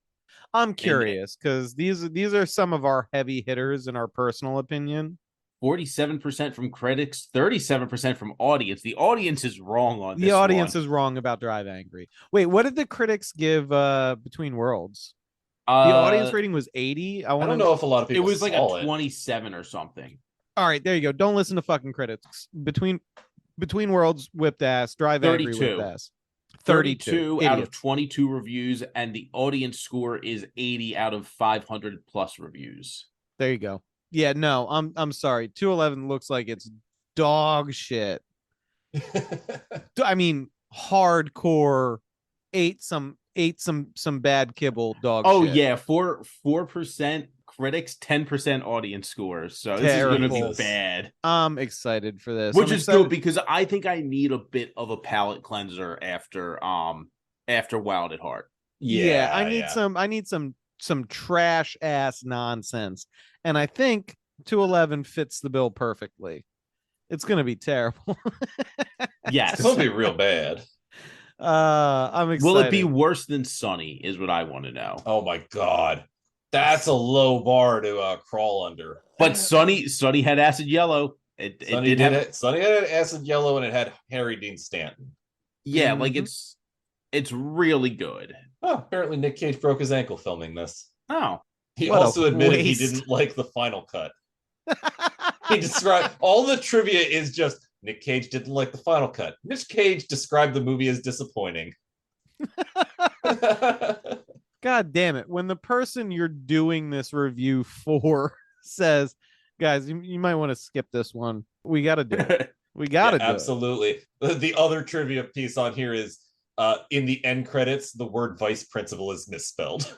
[SPEAKER 1] I'm curious because these are some of our heavy hitters in our personal opinion.
[SPEAKER 3] 47% from critics, 37% from audience. The audience is wrong on this.
[SPEAKER 1] The audience is wrong about Drive Angry. Wait, what did the critics give Between Worlds? The audience rating was 80. I
[SPEAKER 2] don't know if a lot of people.
[SPEAKER 3] It was like a 27 or something.
[SPEAKER 1] All right, there you go. Don't listen to fucking critics. Between Worlds whipped ass. Drive Angry whipped ass.
[SPEAKER 3] 32 out of 22 reviews, and the audience score is 80 out of 500 plus reviews.
[SPEAKER 1] There you go. Yeah, no, I'm sorry. 211 looks like it's dog shit. I mean, hardcore ate some bad kibble dog shit.
[SPEAKER 3] Oh yeah, 4% critics, 10% audience scores. So this is gonna be bad.
[SPEAKER 1] I'm excited for this.
[SPEAKER 3] Which is good because I think I need a bit of a palate cleanser after Wild at Heart.
[SPEAKER 1] Yeah, I need some trash ass nonsense. And I think 211 fits the bill perfectly. It's gonna be terrible.
[SPEAKER 3] Yes.
[SPEAKER 2] It's gonna be real bad.
[SPEAKER 1] I'm excited.
[SPEAKER 3] Will it be worse than Sunny is what I want to know.
[SPEAKER 2] Oh my God. That's a low bar to crawl under.
[SPEAKER 3] But Sunny had acid yellow.
[SPEAKER 2] Sunny had acid yellow, and it had Harry Dean Stanton.
[SPEAKER 3] Yeah, like it's really good.
[SPEAKER 2] Oh, apparently Nick Cage broke his ankle filming this.
[SPEAKER 3] Oh.
[SPEAKER 2] He also admitted he didn't like the final cut. He described all the trivia is just Nick Cage didn't like the final cut. Nick Cage described the movie as disappointing.
[SPEAKER 1] God damn it. When the person you're doing this review for says, guys, you might want to skip this one. We got to do it. We got to do
[SPEAKER 2] absolutely.
[SPEAKER 1] it.
[SPEAKER 2] Absolutely. The other trivia piece on here is in the end credits, the word vice principal is misspelled.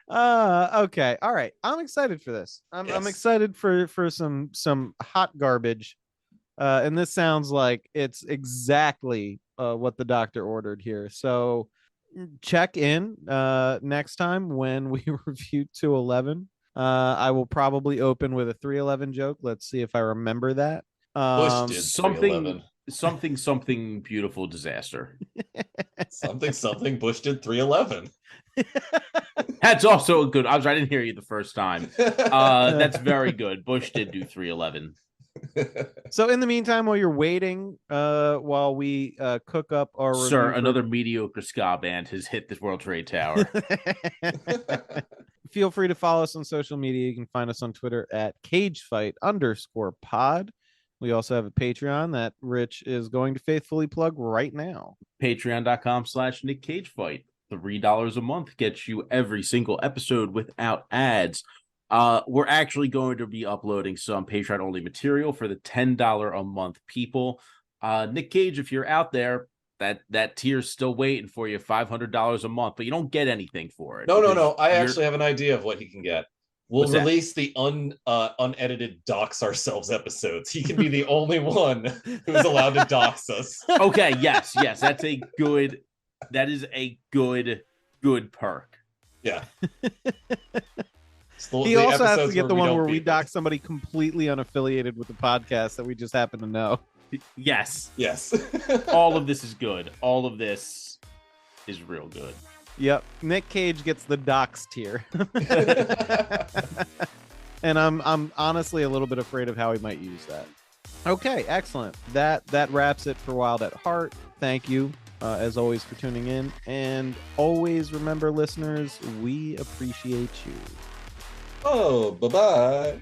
[SPEAKER 1] Okay. All right. I'm excited for this. I'm excited for some hot garbage. And this sounds like it's exactly what the doctor ordered here. So check in next time when we review 211. I will probably open with a 311 joke. Let's see if I remember that.
[SPEAKER 3] Something beautiful disaster.
[SPEAKER 2] something Bush did 311.
[SPEAKER 3] That's also a good. I didn't hear you the first time. That's very good. Bush did do 311.
[SPEAKER 1] So in the meantime, while you're waiting, while we cook up our
[SPEAKER 3] sir, another mediocre ska band has hit the World Trade Tower.
[SPEAKER 1] Feel free to follow us on social media. You can find us on Twitter at cagefight_pod. We also have a Patreon that Rich is going to faithfully plug right now.
[SPEAKER 3] Patreon.com/NickCageFight. $3 a month gets you every single episode without ads. We're actually going to be uploading some Patreon only material for the $10 a month people. Nick Cage, if you're out there, that tier's still waiting for you, $500 a month, but you don't get anything for it.
[SPEAKER 2] No. I actually have an idea of what he can get. We'll release the unedited dox ourselves episodes. He can be the only one who's allowed to dox us.
[SPEAKER 3] Okay, yes. That is a good perk.
[SPEAKER 2] Yeah.
[SPEAKER 1] He also has to get the one where we dox somebody completely unaffiliated with the podcast that we just happen to know.
[SPEAKER 3] Yes.
[SPEAKER 1] All
[SPEAKER 3] of this is good. All of this is real good.
[SPEAKER 1] Yep. Nick Cage gets the dox tier. And I'm honestly a little bit afraid of how he might use that. Okay, excellent. That wraps it for Wild at Heart. Thank you, as always, for tuning in. And always remember, listeners, we appreciate you.
[SPEAKER 2] Oh, bye bye.